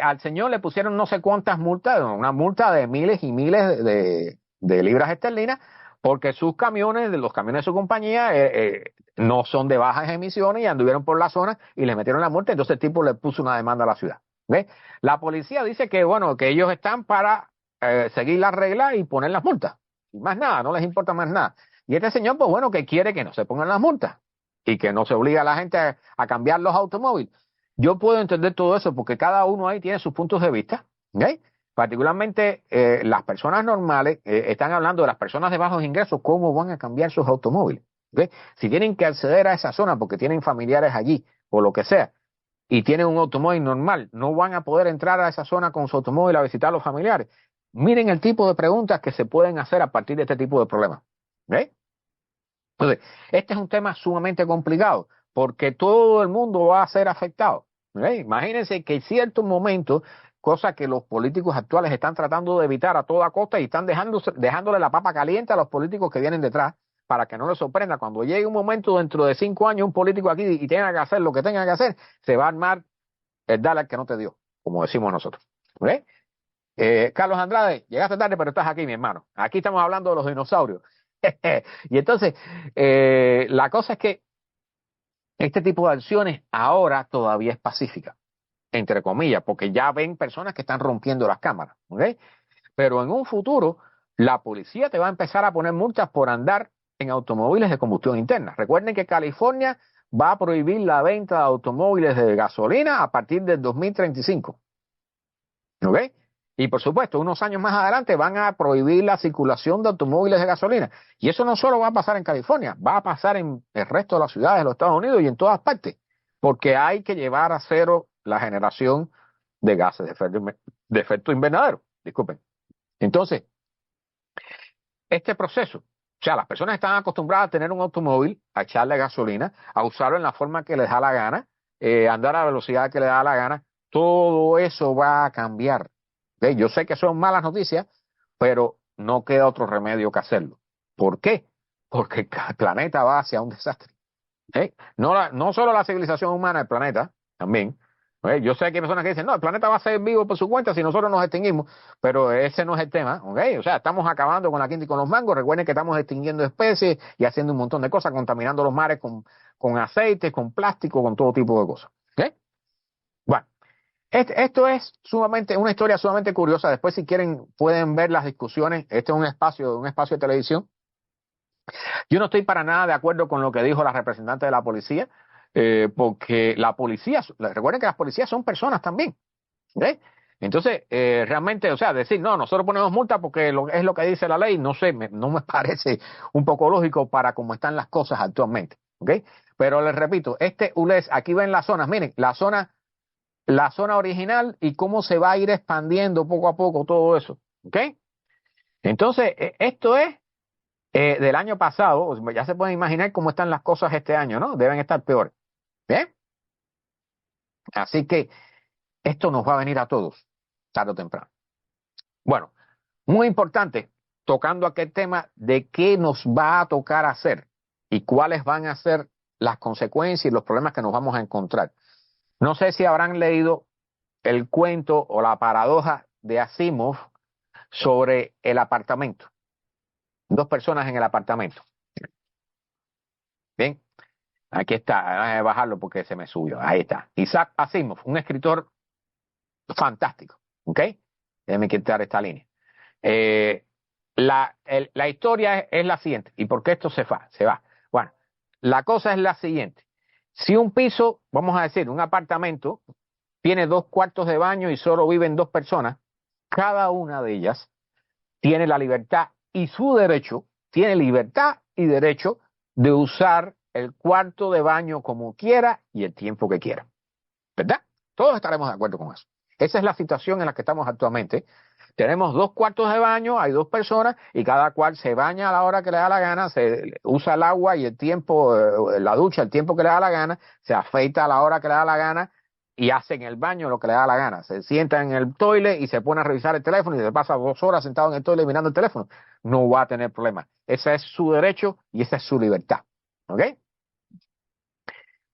al señor le pusieron no sé cuántas multas, una multa de miles y miles de libras esterlinas, porque sus camiones, los camiones de su compañía, no son de bajas emisiones y anduvieron por la zona y le metieron la multa, entonces el tipo le puso una demanda a la ciudad. ¿Ve? La policía dice que, bueno, que ellos están para seguir las reglas y poner las multas. Y más nada, no les importa más nada. Y este señor, pues bueno, que quiere que no se pongan las multas y que no se obligue a la gente a cambiar los automóviles. Yo puedo entender todo eso porque cada uno ahí tiene sus puntos de vista, ¿ok? Particularmente las personas normales, están hablando de las personas de bajos ingresos, cómo van a cambiar sus automóviles, ¿ok? Si tienen que acceder a esa zona porque tienen familiares allí o lo que sea, y tienen un automóvil normal, no van a poder entrar a esa zona con su automóvil a visitar a los familiares. Miren el tipo de preguntas que se pueden hacer a partir de este tipo de problemas, ¿ok? Entonces, este es un tema sumamente complicado porque todo el mundo va a ser afectado. ¿Eh? Imagínense que en ciertos momentos, cosa que los políticos actuales están tratando de evitar a toda costa y están dejándole la papa caliente a los políticos que vienen detrás para que no les sorprenda. Cuando llegue un momento dentro de 5 años, un político aquí y tenga que hacer lo que tenga que hacer, se va a armar el dale al que no te dio, como decimos nosotros. ¿Eh? Carlos Andrade, llegaste tarde, pero estás aquí, mi hermano. Aquí estamos hablando de los dinosaurios. Y entonces, la cosa es que este tipo de acciones ahora todavía es pacífica, entre comillas, porque ya ven personas que están rompiendo las cámaras, ¿ok? Pero en un futuro, la policía te va a empezar a poner multas por andar en automóviles de combustión interna. Recuerden que California va a prohibir la venta de automóviles de gasolina a partir del 2035. ¿Ok? Y por supuesto, unos años más adelante van a prohibir la circulación de automóviles de gasolina. Y eso no solo va a pasar en California, va a pasar en el resto de las ciudades de los Estados Unidos y en todas partes, porque hay que llevar a cero la generación de gases de efecto invernadero. Disculpen. Entonces, este proceso, o sea, las personas están acostumbradas a tener un automóvil, a echarle gasolina, a usarlo en la forma que les da la gana, andar a la velocidad que les da la gana, todo eso va a cambiar. ¿Ok? Yo sé que son malas noticias, pero no queda otro remedio que hacerlo. ¿Por qué? Porque el planeta va hacia un desastre. No solo la civilización humana, el planeta también. Yo sé que hay personas que dicen, no, el planeta va a ser vivo por su cuenta si nosotros nos extinguimos, pero ese no es el tema, ¿ok? O sea, estamos acabando con la quinta y con los mangos. Recuerden que estamos extinguiendo especies y haciendo un montón de cosas, contaminando los mares con aceite, con plástico, con todo tipo de cosas. ¿Ok? Bueno, esto es sumamente, una historia sumamente curiosa. Después, si quieren, pueden ver las discusiones. Este es un espacio de televisión. Yo no estoy para nada de acuerdo con lo que dijo la representante de la policía, porque la policía, recuerden que las policías son personas también. ¿Eh? Entonces, realmente, o sea, decir, no, nosotros ponemos multa porque es lo que dice la ley, no sé, no me parece un poco lógico para cómo están las cosas actualmente. ¿Ok? Pero les repito, este ULEZ, aquí ven las zonas, miren, la zona original y cómo se va a ir expandiendo poco a poco todo eso. ¿Ok? Entonces, esto es del año pasado, ya se pueden imaginar cómo están las cosas este año, ¿no? Deben estar peores. ¿Bien? Así que esto nos va a venir a todos, tarde o temprano. Bueno, muy importante, tocando aquel tema de qué nos va a tocar hacer y cuáles van a ser las consecuencias y los problemas que nos vamos a encontrar. No sé si habrán leído el cuento o la paradoja de Asimov sobre el apartamento. Dos personas en el apartamento. Bien, aquí está, voy a bajarlo porque se me subió. Ahí está. Isaac Asimov, un escritor fantástico, ¿ok? Déjame quitar esta línea. La historia es la siguiente. ¿Y por qué esto se va? Bueno, la cosa es la siguiente. Si un piso, vamos a decir, un apartamento, tiene 2 cuartos de baño y solo viven 2 personas, cada una de ellas tiene la libertad y su derecho, tiene libertad y derecho de usar el cuarto de baño como quiera y el tiempo que quiera. ¿Verdad? Todos estaremos de acuerdo con eso. Esa es la situación en la que estamos actualmente. Tenemos 2 cuartos de baño, hay 2 personas y cada cual se baña a la hora que le da la gana, se usa el agua y el tiempo, la ducha, el tiempo que le da la gana, se afeita a la hora que le da la gana y hace en el baño lo que le da la gana. Se sienta en el toilet y se pone a revisar el teléfono y se pasa 2 horas sentado en el toilet mirando el teléfono. No va a tener problema. Ese es su derecho y esa es su libertad. ¿Ok?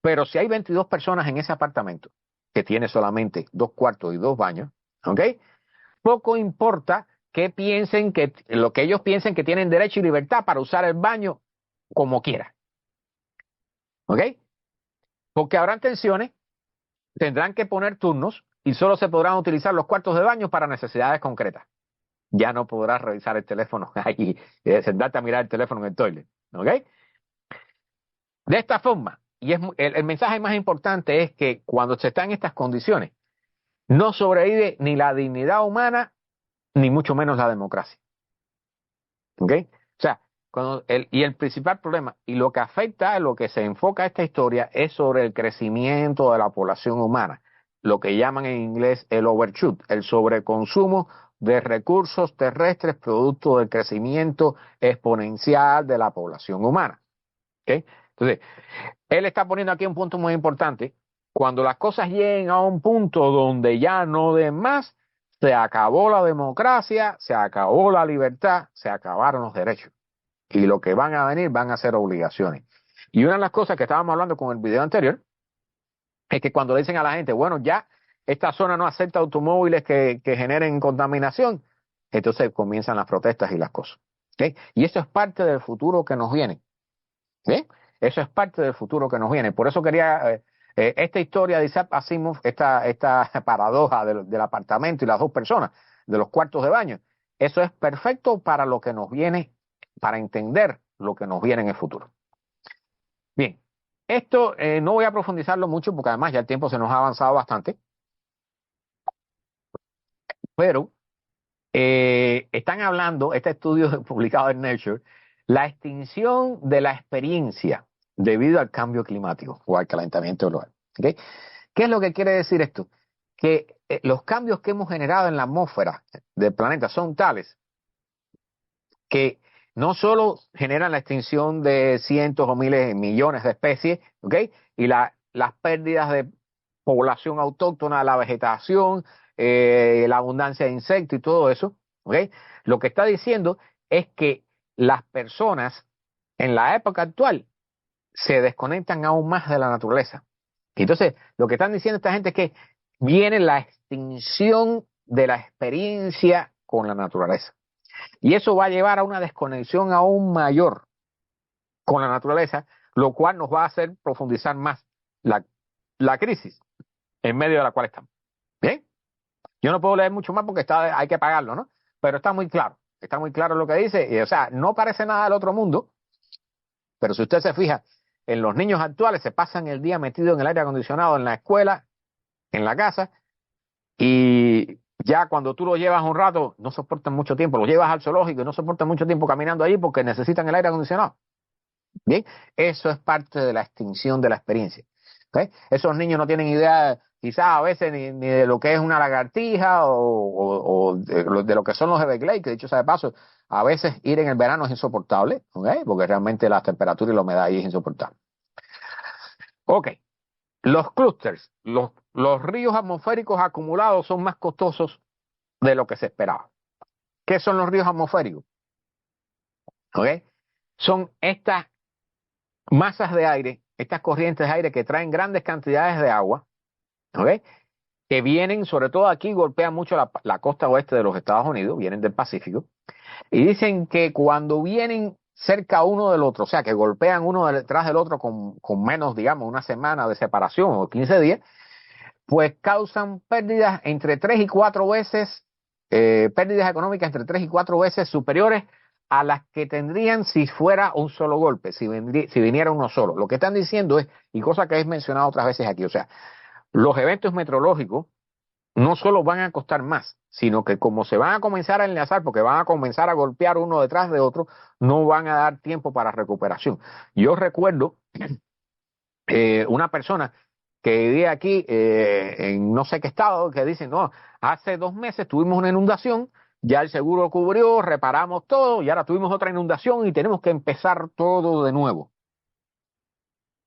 Pero si hay 22 personas en ese apartamento que tiene solamente 2 cuartos y 2 baños, ¿ok? Poco importa que piensen que lo que ellos piensen que tienen derecho y libertad para usar el baño como quieran, ¿ok? Porque habrán tensiones, tendrán que poner turnos y solo se podrán utilizar los cuartos de baño para necesidades concretas. Ya no podrás revisar el teléfono ahí, sentarte a mirar el teléfono en el toilet, ¿ok? De esta forma, y el mensaje más importante es que cuando se está en estas condiciones, no sobrevive ni la dignidad humana, ni mucho menos la democracia. ¿Ok? O sea, el principal problema, y lo que afecta, lo que se enfoca esta historia, es sobre el crecimiento de la población humana, lo que llaman en inglés el overshoot, el sobreconsumo de recursos terrestres producto del crecimiento exponencial de la población humana. ¿Ok? Entonces, él está poniendo aquí un punto muy importante. Cuando las cosas lleguen a un punto donde ya no den más, se acabó la democracia, se acabó la libertad, se acabaron los derechos. Y lo que van a venir van a ser obligaciones. Y una de las cosas que estábamos hablando con el video anterior es que cuando le dicen a la gente, bueno, ya esta zona no acepta automóviles que generen contaminación, entonces comienzan las protestas y las cosas. ¿Okay? Y eso es parte del futuro que nos viene. ¿Sí? Eso es parte del futuro que nos viene. Por eso quería, esta historia de Isaac Asimov, esta paradoja del apartamento y las 2 personas, de los cuartos de baño, eso es perfecto para lo que nos viene, para entender lo que nos viene en el futuro. Bien, esto no voy a profundizarlo mucho porque además ya el tiempo se nos ha avanzado bastante, pero están hablando, este estudio publicado en Nature, la extinción de la experiencia debido al cambio climático o al calentamiento global. ¿Okay? ¿Qué es lo que quiere decir esto? Que los cambios que hemos generado en la atmósfera del planeta son tales que no solo generan la extinción de cientos o miles, millones de especies, ¿okay? Y las pérdidas de población autóctona, la vegetación, la abundancia de insectos y todo eso, ¿okay? Lo que está diciendo es que las personas en la época actual se desconectan aún más de la naturaleza. Entonces, lo que están diciendo esta gente es que viene la extinción de la experiencia con la naturaleza. Y eso va a llevar a una desconexión aún mayor con la naturaleza, lo cual nos va a hacer profundizar más la crisis en medio de la cual estamos. ¿Bien? Yo no puedo leer mucho más porque hay que pagarlo, ¿no? Pero está muy claro lo que dice. Y, o sea, no parece nada del otro mundo, pero si usted se fija, en los niños actuales se pasan el día metidos en el aire acondicionado en la escuela, en la casa, y ya cuando tú los llevas un rato, no soportan mucho tiempo, los llevas al zoológico y no soportan mucho tiempo caminando ahí porque necesitan el aire acondicionado. Bien, eso es parte de la extinción de la experiencia. ¿Okay? Esos niños no tienen idea, quizás a veces, ni de lo que es una lagartija o de lo que son los Everglades, que dicho sea de paso, a veces ir en el verano es insoportable, ¿okay? Porque realmente la temperatura y la humedad ahí es insoportable. Ok, los clústeres, los ríos atmosféricos acumulados son más costosos de lo que se esperaba. ¿Qué son los ríos atmosféricos? ¿Okay? Son estas masas de aire, estas corrientes de aire que traen grandes cantidades de agua, ¿okay? Que vienen, sobre todo aquí, golpean mucho la costa oeste de los Estados Unidos, vienen del Pacífico, y dicen que cuando vienen cerca uno del otro, o sea, que golpean uno detrás del otro con menos, digamos, una semana de separación o 15 días, pues causan pérdidas entre 3 y 4 veces, pérdidas económicas entre 3 y 4 veces superiores a las que tendrían si fuera un solo golpe, si viniera uno solo. Lo que están diciendo es, y cosa que he mencionado otras veces aquí, o sea, los eventos meteorológicos no solo van a costar más, sino que como se van a comenzar a enlazar, porque van a comenzar a golpear uno detrás de otro, no van a dar tiempo para recuperación. Yo recuerdo una persona que vivía aquí en no sé qué estado, que dice, no, hace 2 meses tuvimos una inundación, ya el seguro cubrió, reparamos todo y ahora tuvimos otra inundación y tenemos que empezar todo de nuevo.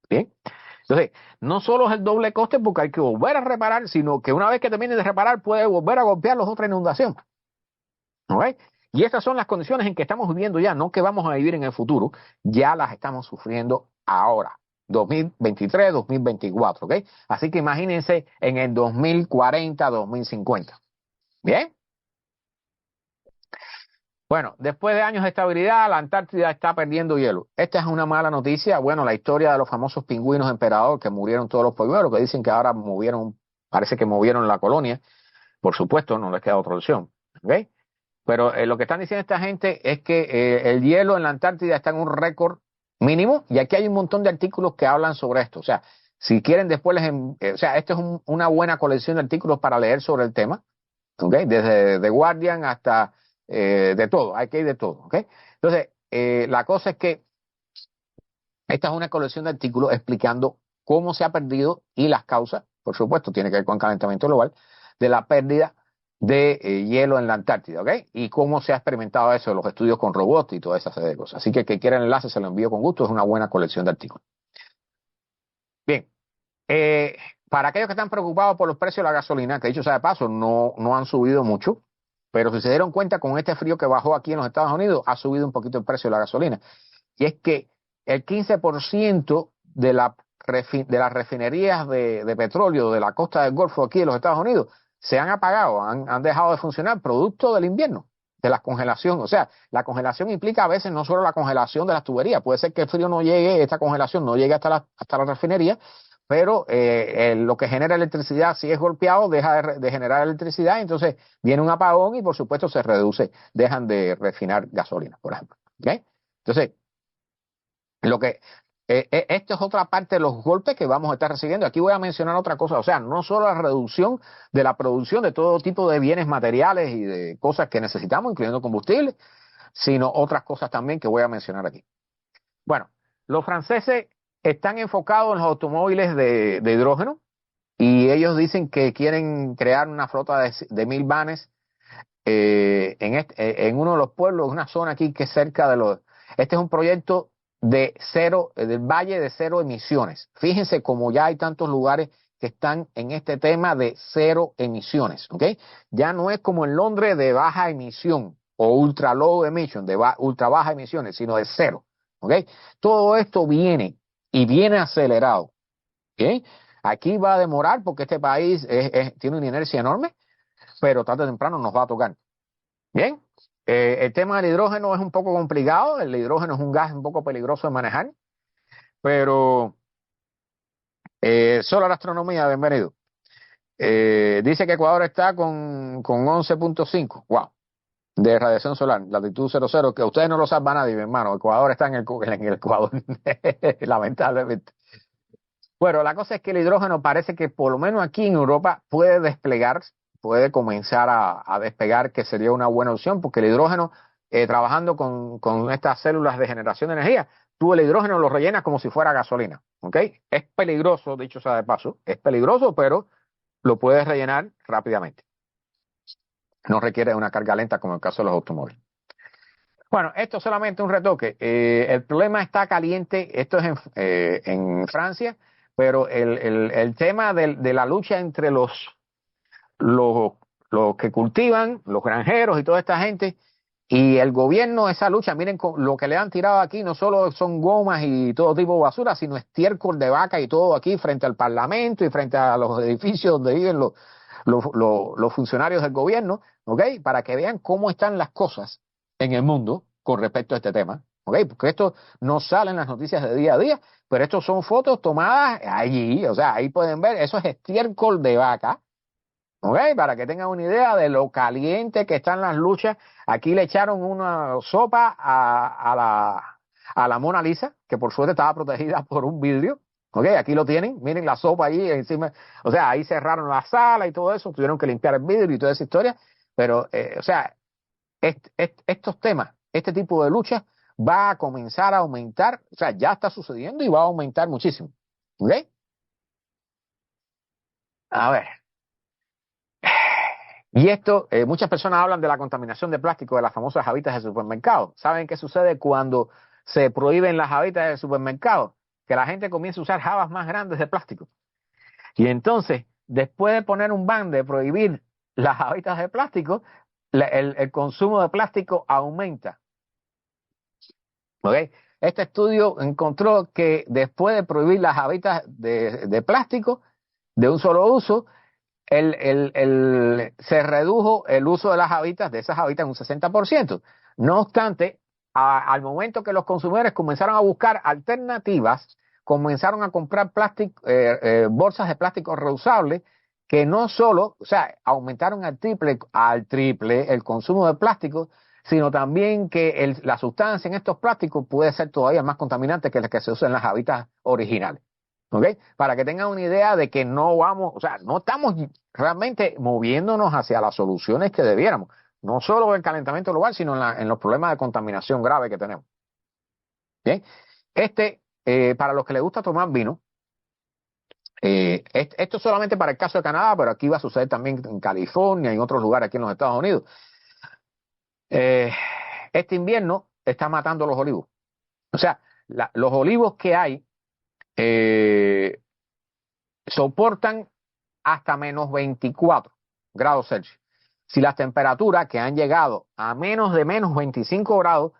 ¿Bien? Entonces, no solo es el doble coste porque hay que volver a reparar, sino que una vez que termine de reparar puede volver a golpear los otra inundación. ¿Ok? Y estas son las condiciones en que estamos viviendo ya, no que vamos a vivir en el futuro, ya las estamos sufriendo ahora. 2023, 2024, ¿ok? Así que imagínense en el 2040, 2050. ¿Bien? Bueno, después de años de estabilidad, la Antártida está perdiendo hielo. Esta es una mala noticia. Bueno, la historia de los famosos pingüinos emperador que murieron todos los polluelos, que dicen que ahora movieron, parece que movieron la colonia. Por supuesto, no les queda otra opción. ¿Ok? Pero lo que están diciendo esta gente es que el hielo en la Antártida está en un récord mínimo y aquí hay un montón de artículos que hablan sobre esto. O sea, si quieren después o sea, esto es una buena colección de artículos para leer sobre el tema. ¿Ok? Desde The Guardian hasta de todo, hay que ir de todo. ¿Ok? Entonces, la cosa es que esta es una colección de artículos explicando cómo se ha perdido y las causas, por supuesto, tiene que ver con calentamiento global, de la pérdida de hielo en la Antártida, ¿ok? Y cómo se ha experimentado eso, los estudios con robots y toda esa serie de cosas. Así que el que quiera el enlace se lo envío con gusto, es una buena colección de artículos. Bien, para aquellos que están preocupados por los precios de la gasolina, que dicho sea de paso, no han subido mucho, pero si se dieron cuenta con este frío que bajó aquí en los Estados Unidos, ha subido un poquito el precio de la gasolina. Y es que el 15% de las refinerías de petróleo de la costa del Golfo aquí en los Estados Unidos se han apagado, han dejado de funcionar producto del invierno, de la congelación. O sea, la congelación implica a veces no solo la congelación de las tuberías, puede ser que el frío no llegue, esta congelación no llegue hasta la refinería, pero lo que genera electricidad, si es golpeado, deja de generar electricidad, entonces viene un apagón y por supuesto se reduce, dejan de refinar gasolina, por ejemplo. ¿Okay? Entonces, esto es otra parte de los golpes que vamos a estar recibiendo. Aquí voy a mencionar otra cosa, o sea, no solo la reducción de la producción de todo tipo de bienes materiales y de cosas que necesitamos, incluyendo combustible, sino otras cosas también que voy a mencionar aquí. Bueno, los franceses están enfocados en los automóviles de hidrógeno y ellos dicen que quieren crear una flota de 1000 vanes en uno de los pueblos, una zona aquí que es cerca de los... Este es un proyecto de cero, del Valle de Cero Emisiones. Fíjense cómo ya hay tantos lugares que están en este tema de cero emisiones, ¿ok? Ya no es como en Londres de baja emisión o ultra low emission, de ultra baja emisiones, sino de cero, ¿ok? Todo esto viene y viene acelerado, ¿ok? Aquí va a demorar porque este país tiene una inercia enorme, pero tarde o temprano nos va a tocar. Bien, el tema del hidrógeno es un poco complicado, el hidrógeno es un gas un poco peligroso de manejar, pero Solar Astronomía, bienvenido. Dice que Ecuador está con 11.5, wow, de radiación solar, latitud 00, que ustedes no lo saben nadie, mi hermano, Ecuador está en el Ecuador, lamentablemente. Bueno, la cosa es que el hidrógeno parece que por lo menos aquí en Europa puede desplegar, puede comenzar a despegar, que sería una buena opción, porque el hidrógeno, trabajando con estas células de generación de energía, tú el hidrógeno lo rellenas como si fuera gasolina, ¿ok? Es peligroso, dicho sea de paso, es peligroso, pero lo puedes rellenar rápidamente. No requiere una carga lenta como en el caso de los automóviles. Bueno, esto es solamente un retoque. El problema está caliente, esto es en Francia, pero el tema de la lucha entre los, los que cultivan, los granjeros y toda esta gente, y el gobierno, esa lucha, miren lo que le han tirado aquí, no solo son gomas y todo tipo de basura, sino estiércol de vaca y todo aquí frente al Parlamento y frente a los edificios donde viven los funcionarios del gobierno, ¿ok? Para que vean cómo están las cosas en el mundo con respecto a este tema, ¿ok? Porque esto no sale en las noticias de día a día, pero estos son fotos tomadas allí, o sea, ahí pueden ver, eso es estiércol de vaca, ¿ok? Para que tengan una idea de lo caliente que están las luchas. Aquí le echaron una sopa a la Mona Lisa, que por suerte estaba protegida por un vidrio. ¿Ok? Aquí lo tienen, miren la sopa allí encima. O sea, ahí cerraron la sala y todo eso, tuvieron que limpiar el vidrio y toda esa historia. Pero, o sea, estos temas, este tipo de luchas va a comenzar a aumentar, o sea, ya está sucediendo y va a aumentar muchísimo. ¿Ok? A ver. Y esto, muchas personas hablan de la contaminación de plástico de las famosas jabitas de supermercado. ¿Saben qué sucede cuando se prohíben las jabitas de supermercado? Que la gente comienza a usar jabas más grandes de plástico. Y entonces, después de poner un ban de prohibir las jabitas de plástico, el consumo de plástico aumenta. ¿Ok? Este estudio encontró que después de prohibir las jabitas de plástico de un solo uso, se redujo el uso de las habitas, de esas habitas, en un 60%. No obstante, al momento que los consumidores comenzaron a buscar alternativas, comenzaron a comprar bolsas de plástico reusables que no solo, o sea, aumentaron al triple el consumo de plástico, sino también que la sustancia en estos plásticos puede ser todavía más contaminante que la que se usa en las habitas originales. ¿Ok? Para que tengan una idea de que no vamos, o sea, no estamos realmente moviéndonos hacia las soluciones que debiéramos, no solo en el calentamiento global, sino en los problemas de contaminación grave que tenemos. Bien, para los que les gusta tomar vino, esto es solamente para el caso de Canadá, pero aquí va a suceder también en California y en otros lugares aquí en los Estados Unidos. Eh, este invierno está matando los olivos. O sea, los olivos que hay eh, soportan hasta menos 24 grados Celsius. Si las temperaturas que han llegado a menos de menos 25 grados,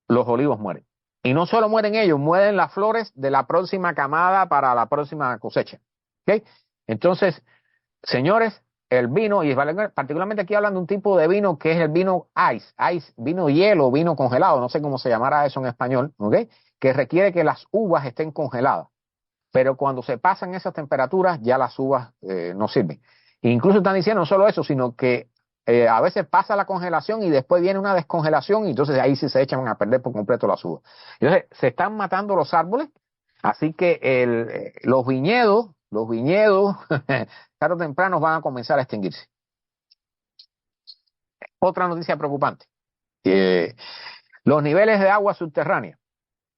los olivos mueren. Y no solo mueren ellos, mueren las flores de la próxima camada para la próxima cosecha. ¿Okay? Entonces, señores, el vino, y particularmente aquí hablan de un tipo de vino que es el vino ice, vino hielo, vino congelado, no sé cómo se llamará eso en español, ¿ok? Que requiere que las uvas estén congeladas. Pero cuando se pasan esas temperaturas, ya las uvas no sirven. Incluso están diciendo no solo eso, sino que a veces pasa la congelación y después viene una descongelación y entonces ahí sí se echan a perder por completo las uvas. Entonces, se están matando los árboles, así que los viñedos, tarde o temprano van a comenzar a extinguirse. Otra noticia preocupante. Los niveles de agua subterránea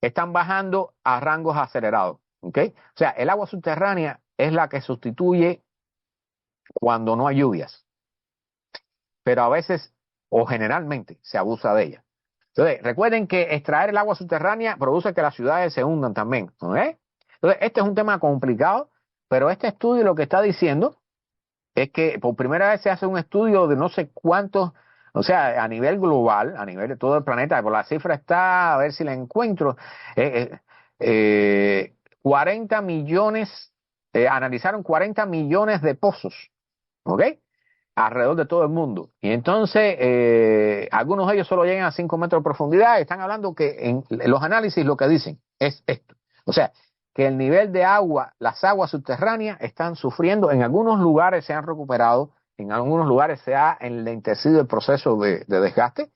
están bajando a rangos acelerados. ¿Okay? O sea, el agua subterránea es la que sustituye cuando no hay lluvias, pero a veces o generalmente se abusa de ella. Entonces, recuerden que extraer el agua subterránea produce que las ciudades se hundan también. ¿Okay? Entonces, este es un tema complicado, pero este estudio lo que está diciendo es que por primera vez se hace un estudio de no sé cuántos, o sea, a nivel global, a nivel de todo el planeta, por la cifra está, a ver si la encuentro, 40 millones, analizaron 40 millones de pozos, ¿ok? Alrededor de todo el mundo. Y entonces, algunos de ellos solo llegan a 5 metros de profundidad. Están hablando que en los análisis lo que dicen es esto. O sea, que el nivel de agua, las aguas subterráneas están sufriendo, en algunos lugares se han recuperado, en algunos lugares se ha enlentecido el proceso de desgaste,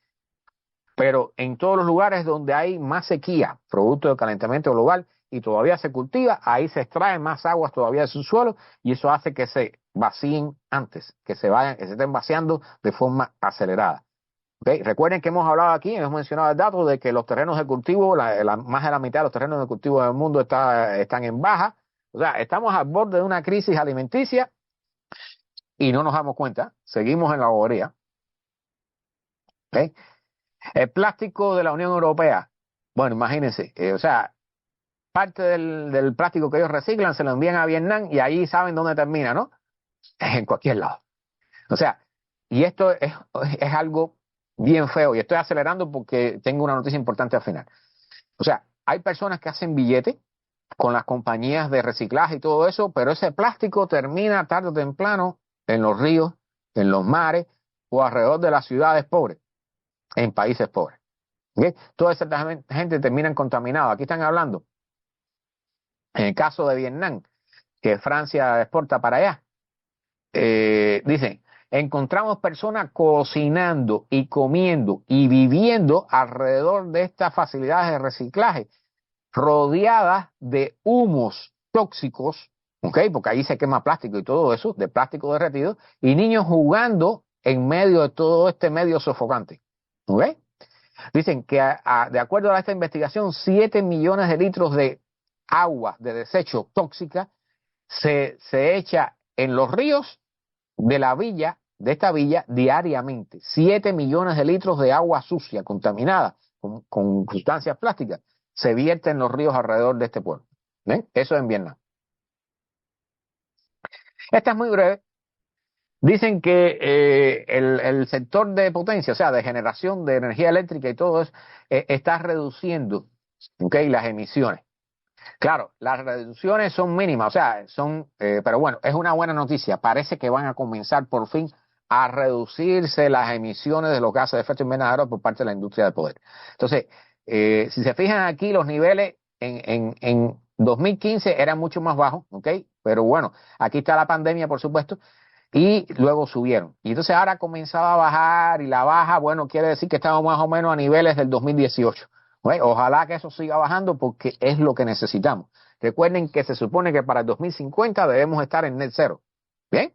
pero en todos los lugares donde hay más sequía, producto del calentamiento global, y todavía se cultiva, ahí se extraen más aguas todavía de su suelo y eso hace que se vacíen antes, que se estén vaciando de forma acelerada. ¿Okay? Recuerden que hemos hablado aquí, hemos mencionado el dato de que los terrenos de cultivo, más de la mitad de los terrenos de cultivo del mundo están en baja. O sea, estamos al borde de una crisis alimenticia y no nos damos cuenta. Seguimos en la bobería. ¿Okay? El plástico de la Unión Europea. Bueno, imagínense, o sea, parte del plástico que ellos reciclan se lo envían a Vietnam y ahí saben dónde termina, ¿no? En cualquier lado. O sea, y esto es algo bien feo y estoy acelerando porque tengo una noticia importante al final. O sea, hay personas que hacen billetes con las compañías de reciclaje y todo eso, pero ese plástico termina tarde o temprano en los ríos, en los mares o alrededor de las ciudades pobres, en países pobres. ¿Ok? Toda esa gente termina contaminada. Aquí están hablando, en el caso de Vietnam, que Francia exporta para allá, dicen, encontramos personas cocinando y comiendo y viviendo alrededor de estas facilidades de reciclaje, rodeadas de humos tóxicos, ¿ok? Porque ahí se quema plástico y todo eso, de plástico derretido, y niños jugando en medio de todo este medio sofocante, ¿ok? Dicen que de acuerdo a esta investigación, 7 millones de litros de agua de desecho tóxica se echa en los ríos de la villa, de esta villa, diariamente. 7 millones de litros de agua sucia, contaminada, con sustancias plásticas, se vierte en los ríos alrededor de este pueblo. ¿Ven? Eso en Vietnam. Esta es muy breve. Dicen que el sector de potencia, o sea, de generación de energía eléctrica y todo eso, está reduciendo, ¿okay?, las emisiones. Claro, las reducciones son mínimas, o sea, pero bueno, es una buena noticia. Parece que van a comenzar por fin a reducirse las emisiones de los gases de efecto invernadero por parte de la industria del poder. Entonces, si se fijan aquí, los niveles en 2015 eran mucho más bajos, ¿ok? Pero bueno, aquí está la pandemia, por supuesto, y luego subieron. Y entonces ahora ha comenzado a bajar, y la baja, bueno, quiere decir que estamos más o menos a niveles del 2018. Bueno, ojalá que eso siga bajando porque es lo que necesitamos. Recuerden que se supone que para el 2050 debemos estar en net cero. ¿Bien?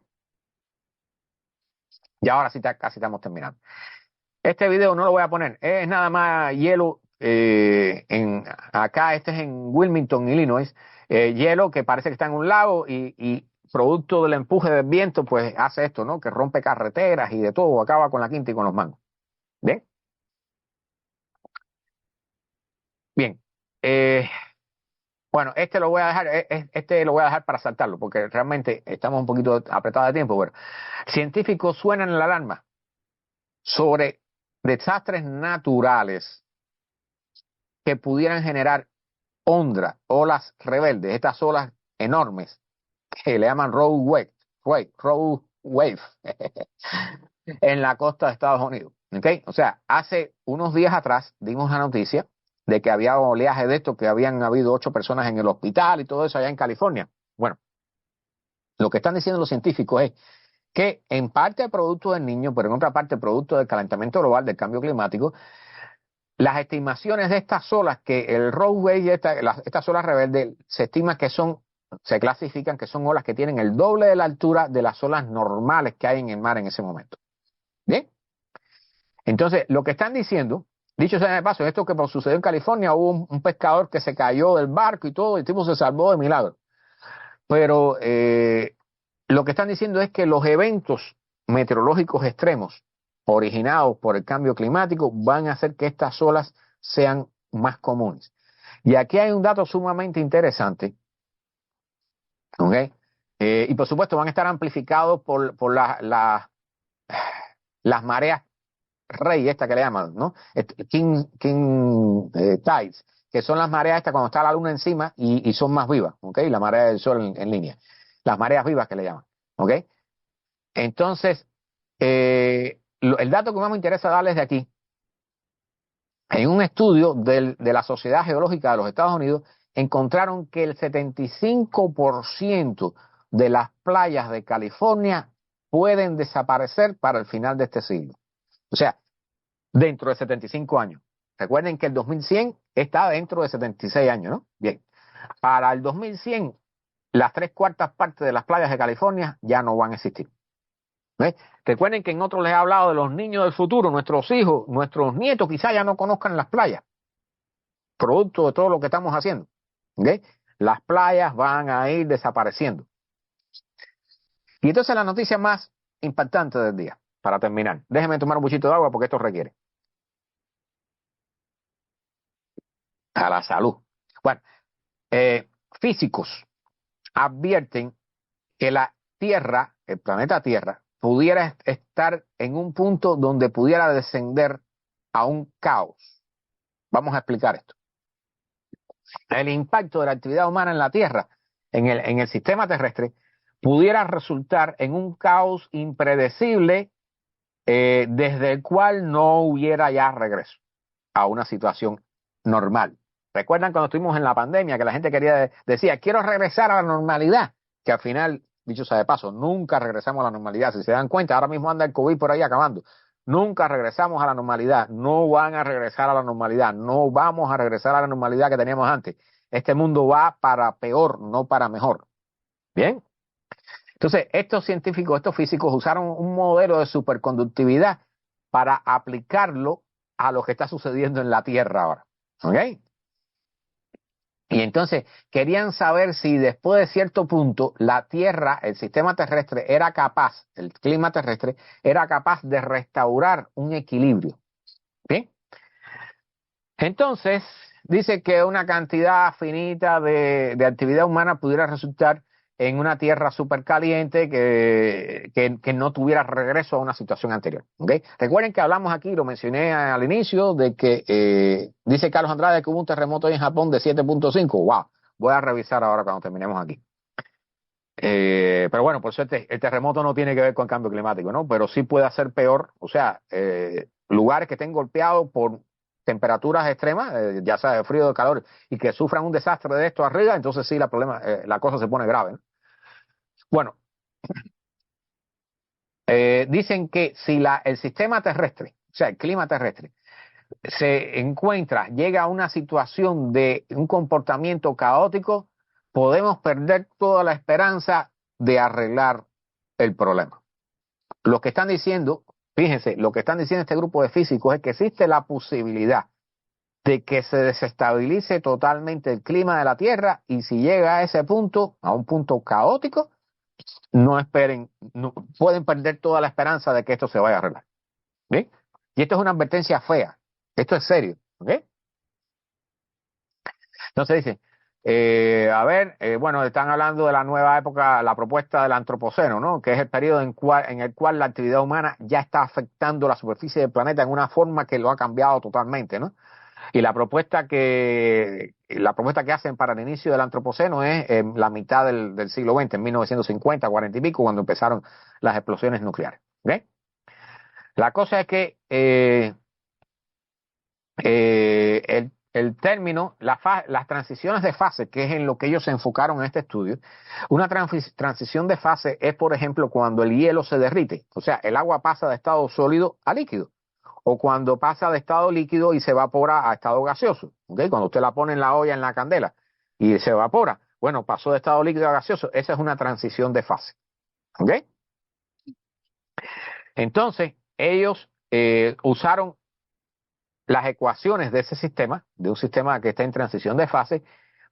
Y ahora sí casi estamos terminando. Este video no lo voy a poner, es nada más hielo. Acá, este es en Wilmington, Illinois. Hielo que parece que está en un lago y producto del empuje del viento, pues hace esto, ¿no? Que rompe carreteras y de todo, acaba con la quinta y con los mangos. ¿Bien? Bien. Bueno, este lo voy a dejar para saltarlo, porque realmente estamos un poquito apretados de tiempo. Bueno, científicos suenan la alarma sobre desastres naturales que pudieran generar olas rebeldes, estas olas enormes que le llaman road wave en la costa de Estados Unidos. ¿Okay? O sea, hace unos días atrás dimos la noticia de que había oleaje de esto, que habían habido 8 personas en el hospital y todo eso allá en California. Bueno, lo que están diciendo los científicos es que en parte producto del Niño, pero en otra parte producto del calentamiento global, del cambio climático, las estimaciones de estas olas, que el roadway, estas olas rebeldes, se estima que se clasifican que son olas que tienen el doble de la altura de las olas normales que hay en el mar en ese momento. ¿Bien? Entonces, lo que están diciendo, dicho sea de paso, esto que sucedió en California, hubo un pescador que se cayó del barco y todo, y el tipo se salvó de milagro. Pero lo que están diciendo es que los eventos meteorológicos extremos originados por el cambio climático van a hacer que estas olas sean más comunes. Y aquí hay un dato sumamente interesante, ¿ok? Y por supuesto van a estar amplificados por las mareas rey, esta que le llaman, ¿no? King tides, que son las mareas estas cuando está la luna encima y son más vivas, ¿ok? La marea del sol en línea. Las mareas vivas que le llaman, ¿ok? Entonces, el dato que más me interesa darles de aquí, en un estudio de la Sociedad Geológica de los Estados Unidos, encontraron que el 75% de las playas de California pueden desaparecer para el final de este siglo. O sea, dentro de 75 años. Recuerden que el 2100 está dentro de 76 años, ¿no? Bien. Para el 2100, las 3/4 partes de las playas de California ya no van a existir. ¿Ves? Recuerden que en otros les he hablado de los niños del futuro, nuestros hijos, nuestros nietos quizás ya no conozcan las playas, producto de todo lo que estamos haciendo. ¿Okay? Las playas van a ir desapareciendo. Y entonces la noticia más impactante del día, para terminar. Déjenme tomar un poquito de agua porque esto requiere. A la salud. Bueno, físicos advierten que la Tierra, el planeta Tierra, pudiera estar en un punto donde pudiera descender a un caos. Vamos a explicar esto. El impacto de la actividad humana en la Tierra, en el sistema terrestre, pudiera resultar en un caos impredecible desde el cual no hubiera ya regreso. a una situación normal. ¿Recuerdan cuando estuvimos en la pandemia que la gente decía, quiero regresar a la normalidad? Que al final, dicho sea de paso, nunca regresamos a la normalidad. Si se dan cuenta, ahora mismo anda el COVID por ahí acabando. Nunca regresamos a la normalidad. No van a regresar a la normalidad. No vamos a regresar a la normalidad que teníamos antes. Este mundo va para peor, no para mejor. Bien. Entonces, estos científicos, estos físicos usaron un modelo de superconductividad para aplicarlo a lo que está sucediendo en la Tierra ahora. ¿Ok? Y entonces querían saber si después de cierto punto la Tierra, el sistema terrestre, era capaz, el clima terrestre, era capaz de restaurar un equilibrio. ¿Bien? Entonces, dice que una cantidad finita de actividad humana pudiera resultar en una tierra súper caliente que no tuviera regreso a una situación anterior. ¿Okay? Recuerden que hablamos aquí, lo mencioné al inicio, de que dice Carlos Andrade que hubo un terremoto en Japón de 7.5. ¡Wow! Voy a revisar ahora cuando terminemos aquí. Pero bueno, por suerte, el terremoto no tiene que ver con cambio climático, ¿no? Pero sí puede hacer peor, o sea, lugares que estén golpeados por temperaturas extremas, ya sea de frío o de calor, y que sufran un desastre de esto arriba, entonces sí, la cosa se pone grave, ¿no? Bueno, dicen que si el sistema terrestre, o sea, el clima terrestre, llega a una situación de un comportamiento caótico, podemos perder toda la esperanza de arreglar el problema. Lo que están diciendo, fíjense, lo que están diciendo este grupo de físicos es que existe la posibilidad de que se desestabilice totalmente el clima de la Tierra y si llega a ese punto, a un punto caótico, no esperen, no, pueden perder toda la esperanza de que esto se vaya a arreglar. ¿Bien? Y esto es una advertencia fea, esto es serio. ¿Ok? Entonces dice, bueno, están hablando de la nueva época, la propuesta del antropoceno, ¿no? Que es el periodo en el cual la actividad humana ya está afectando la superficie del planeta en una forma que lo ha cambiado totalmente, ¿no? Y la propuesta que hacen para el inicio del antropoceno es en la mitad del siglo XX, en 1950, 40 y pico, cuando empezaron las explosiones nucleares. ¿Ok? La cosa es que el término, las transiciones de fase, que es en lo que ellos se enfocaron en este estudio, una transición de fase es, por ejemplo, cuando el hielo se derrite, o sea, el agua pasa de estado sólido a líquido, o cuando pasa de estado líquido y se evapora a estado gaseoso, ¿okay? Cuando usted la pone en la olla, en la candela, y se evapora, bueno, pasó de estado líquido a gaseoso, esa es una transición de fase, ¿ok? Entonces, ellos usaron las ecuaciones de ese sistema, de un sistema que está en transición de fase,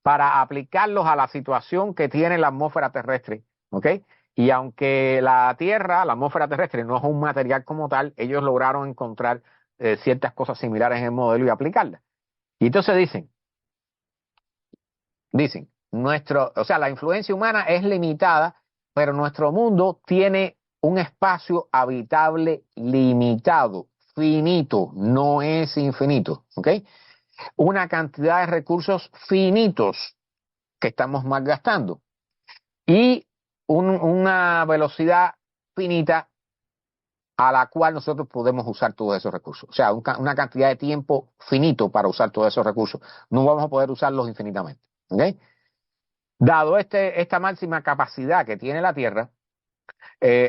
para aplicarlos a la situación que tiene la atmósfera terrestre, ¿ok? Y aunque la Tierra, la atmósfera terrestre, no es un material como tal, ellos lograron encontrar ciertas cosas similares en el modelo y aplicarlas. Y entonces o sea, la influencia humana es limitada, pero nuestro mundo tiene un espacio habitable limitado, finito, no es infinito, ¿ok? Una cantidad de recursos finitos que estamos malgastando y una velocidad finita a la cual nosotros podemos usar todos esos recursos. O sea, una cantidad de tiempo finito para usar todos esos recursos. No vamos a poder usarlos infinitamente. ¿Okay? Dado esta máxima capacidad que tiene la Tierra,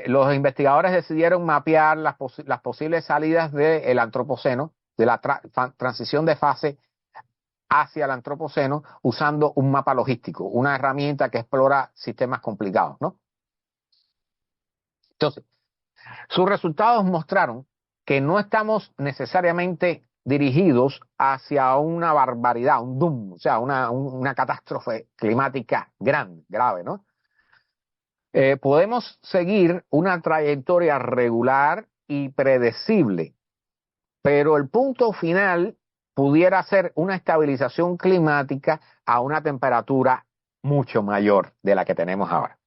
los investigadores decidieron mapear las posibles salidas del antropoceno, de la transición de fase hacia el antropoceno usando un mapa logístico, una herramienta que explora sistemas complicados, ¿no? Entonces, sus resultados mostraron que no estamos necesariamente dirigidos hacia una barbaridad, un doom, o sea, una catástrofe climática grave, ¿no? Podemos seguir una trayectoria regular y predecible, pero el punto final pudiera ser una estabilización climática a una temperatura mucho mayor de la que tenemos ahora.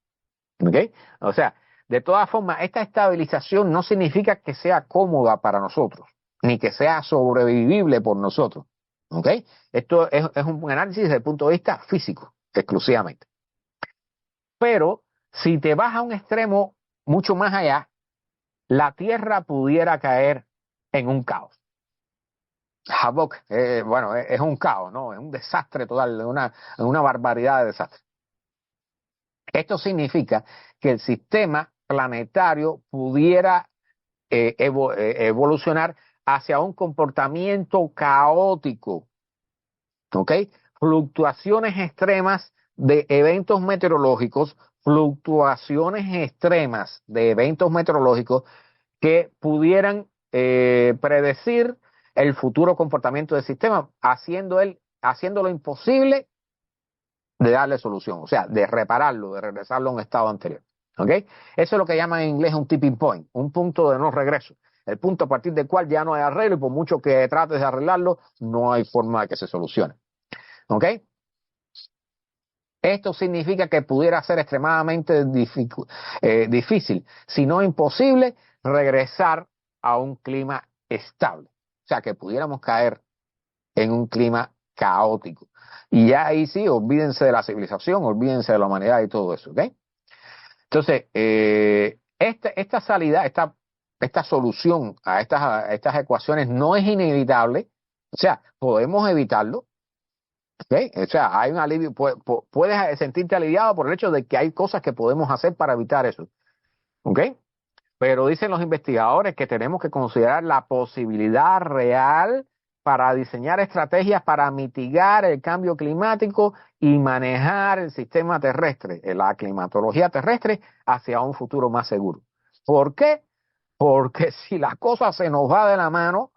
¿Ok? O sea, de todas formas, esta estabilización no significa que sea cómoda para nosotros, ni que sea sobrevivible por nosotros. ¿Ok? Esto es un análisis desde el punto de vista físico, exclusivamente. Pero si te vas a un extremo mucho más allá, la Tierra pudiera caer en un caos. havoc, bueno, es un caos, ¿no? Es un desastre total, una barbaridad de desastre. Esto significa que el sistema planetario pudiera evolucionar hacia un comportamiento caótico, ¿ok? Fluctuaciones extremas de eventos meteorológicos, fluctuaciones extremas de eventos meteorológicos que pudieran predecir el futuro comportamiento del sistema, haciendo lo imposible de darle solución, o sea, de repararlo, de regresarlo a un estado anterior. ¿Ok? Eso es lo que llaman en inglés un tipping point, un punto de no regreso. El punto a partir del cual ya no hay arreglo y por mucho que trates de arreglarlo, no hay forma de que se solucione. ¿Ok? Esto significa que pudiera ser extremadamente difícil, si no imposible, regresar a un clima estable. O sea, que pudiéramos caer en un clima caótico. Y ya ahí sí, olvídense de la civilización, olvídense de la humanidad y todo eso, ¿ok? Entonces, esta salida, esta solución a estas ecuaciones no es inevitable, o sea, podemos evitarlo, ¿ok? O sea, hay un alivio, puedes sentirte aliviado por el hecho de que hay cosas que podemos hacer para evitar eso, ¿ok? Pero dicen los investigadores que tenemos que considerar la posibilidad real para diseñar estrategias para mitigar el cambio climático y manejar el sistema terrestre, la climatología terrestre, hacia un futuro más seguro. ¿Por qué? Porque si las cosas se nos va de la mano,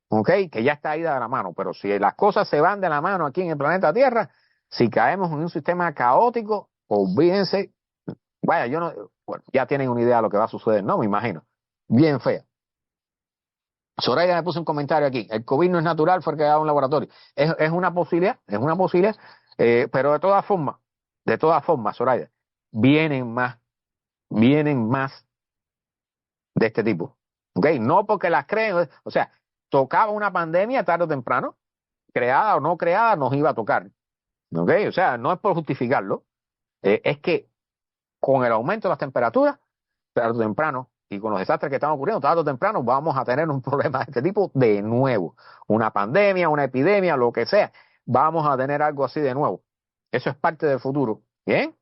¿ok? Que ya está ida de la mano, pero si las cosas se van de la mano aquí en el planeta Tierra, si caemos en un sistema caótico, olvídense. Vaya, yo no, bueno, ya tienen una idea de lo que va a suceder, ¿no? Me imagino. Bien fea. Zoraida me puso un comentario aquí. El COVID no es natural, fue creado en un laboratorio. Es una posibilidad, pero de todas formas, Zoraida, vienen más, vienen más de este tipo. ¿Ok? No porque las creen, o sea, tocaba una pandemia tarde o temprano, creada o no creada, nos iba a tocar. ¿Ok? O sea, no es por justificarlo, es que con el aumento de las temperaturas, tarde o temprano, y con los desastres que están ocurriendo, tarde o temprano vamos a tener un problema de este tipo de nuevo. Una pandemia, una epidemia, lo que sea. Vamos a tener algo así de nuevo. Eso es parte del futuro. ¿Bien?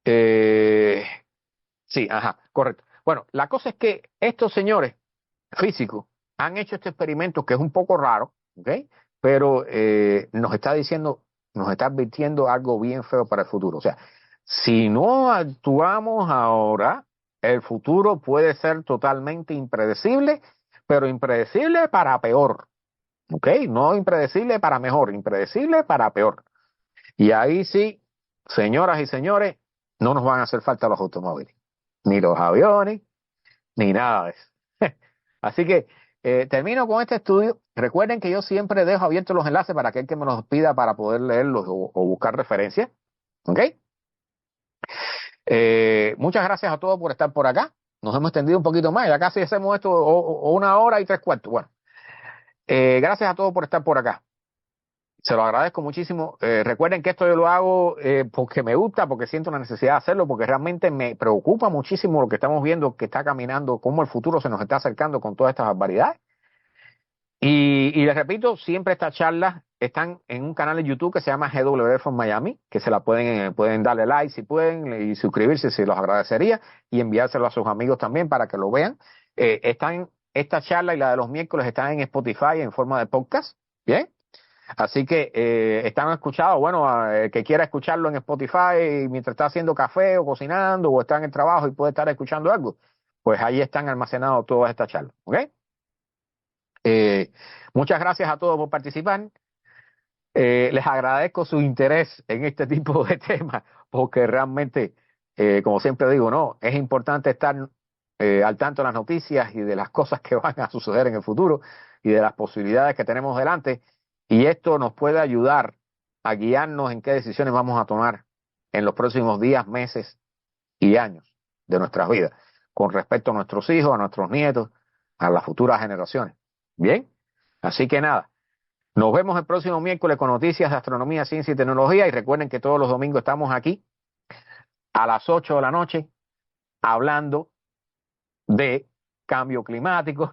Eh, sí, ajá, correcto. Bueno, la cosa es que estos señores físicos han hecho este experimento que es un poco raro, ¿ok? Pero nos está diciendo, nos está advirtiendo algo bien feo para el futuro. O sea, si no actuamos ahora, el futuro puede ser totalmente impredecible, pero impredecible para peor, ¿ok? No impredecible para mejor, impredecible para peor. Y ahí sí, señoras y señores, no nos van a hacer falta los automóviles, ni los aviones, ni nada de eso. Así que termino con este estudio. Recuerden que yo siempre dejo abiertos los enlaces para aquel que me los pida para poder leerlos o buscar referencias. ¿Ok? Muchas gracias a todos por estar por acá. Nos hemos extendido un poquito más. Ya casi hacemos esto o una hora y 3/4. Bueno, gracias a todos por estar por acá. Se lo agradezco muchísimo. Recuerden que esto yo lo hago porque me gusta, porque siento la necesidad de hacerlo, porque realmente me preocupa muchísimo lo que estamos viendo que está caminando, cómo el futuro se nos está acercando con todas estas barbaridades. Y les repito, siempre estas charlas están en un canal de YouTube que se llama GW from Miami, que se la pueden darle like si pueden y suscribirse si los agradecería y enviárselo a sus amigos también para que lo vean. Esta charla y la de los miércoles están en Spotify en forma de podcast, ¿bien? Así que están escuchados, bueno, el que quiera escucharlo en Spotify mientras está haciendo café o cocinando o está en el trabajo y puede estar escuchando algo, pues ahí están almacenados todas estas charlas, ¿ok? Eh, muchas gracias a todos por participar. Les agradezco su interés en este tipo de temas, porque realmente, como siempre digo, no, es importante estar al tanto de las noticias y de las cosas que van a suceder en el futuro y de las posibilidades que tenemos delante. Y esto nos puede ayudar a guiarnos en qué decisiones vamos a tomar en los próximos días, meses y años de nuestras vidas, con respecto a nuestros hijos, a nuestros nietos, a las futuras generaciones. Bien, así que nada, nos vemos el próximo miércoles con noticias de astronomía, ciencia y tecnología y recuerden que todos los domingos estamos aquí a las 8 de la noche hablando de cambio climático,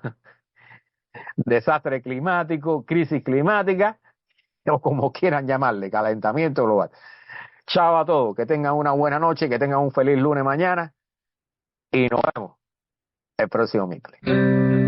desastre climático, crisis climática, o como quieran llamarle, calentamiento global. Chao a todos, que tengan una buena noche, que tengan un feliz lunes mañana y nos vemos el próximo miércoles.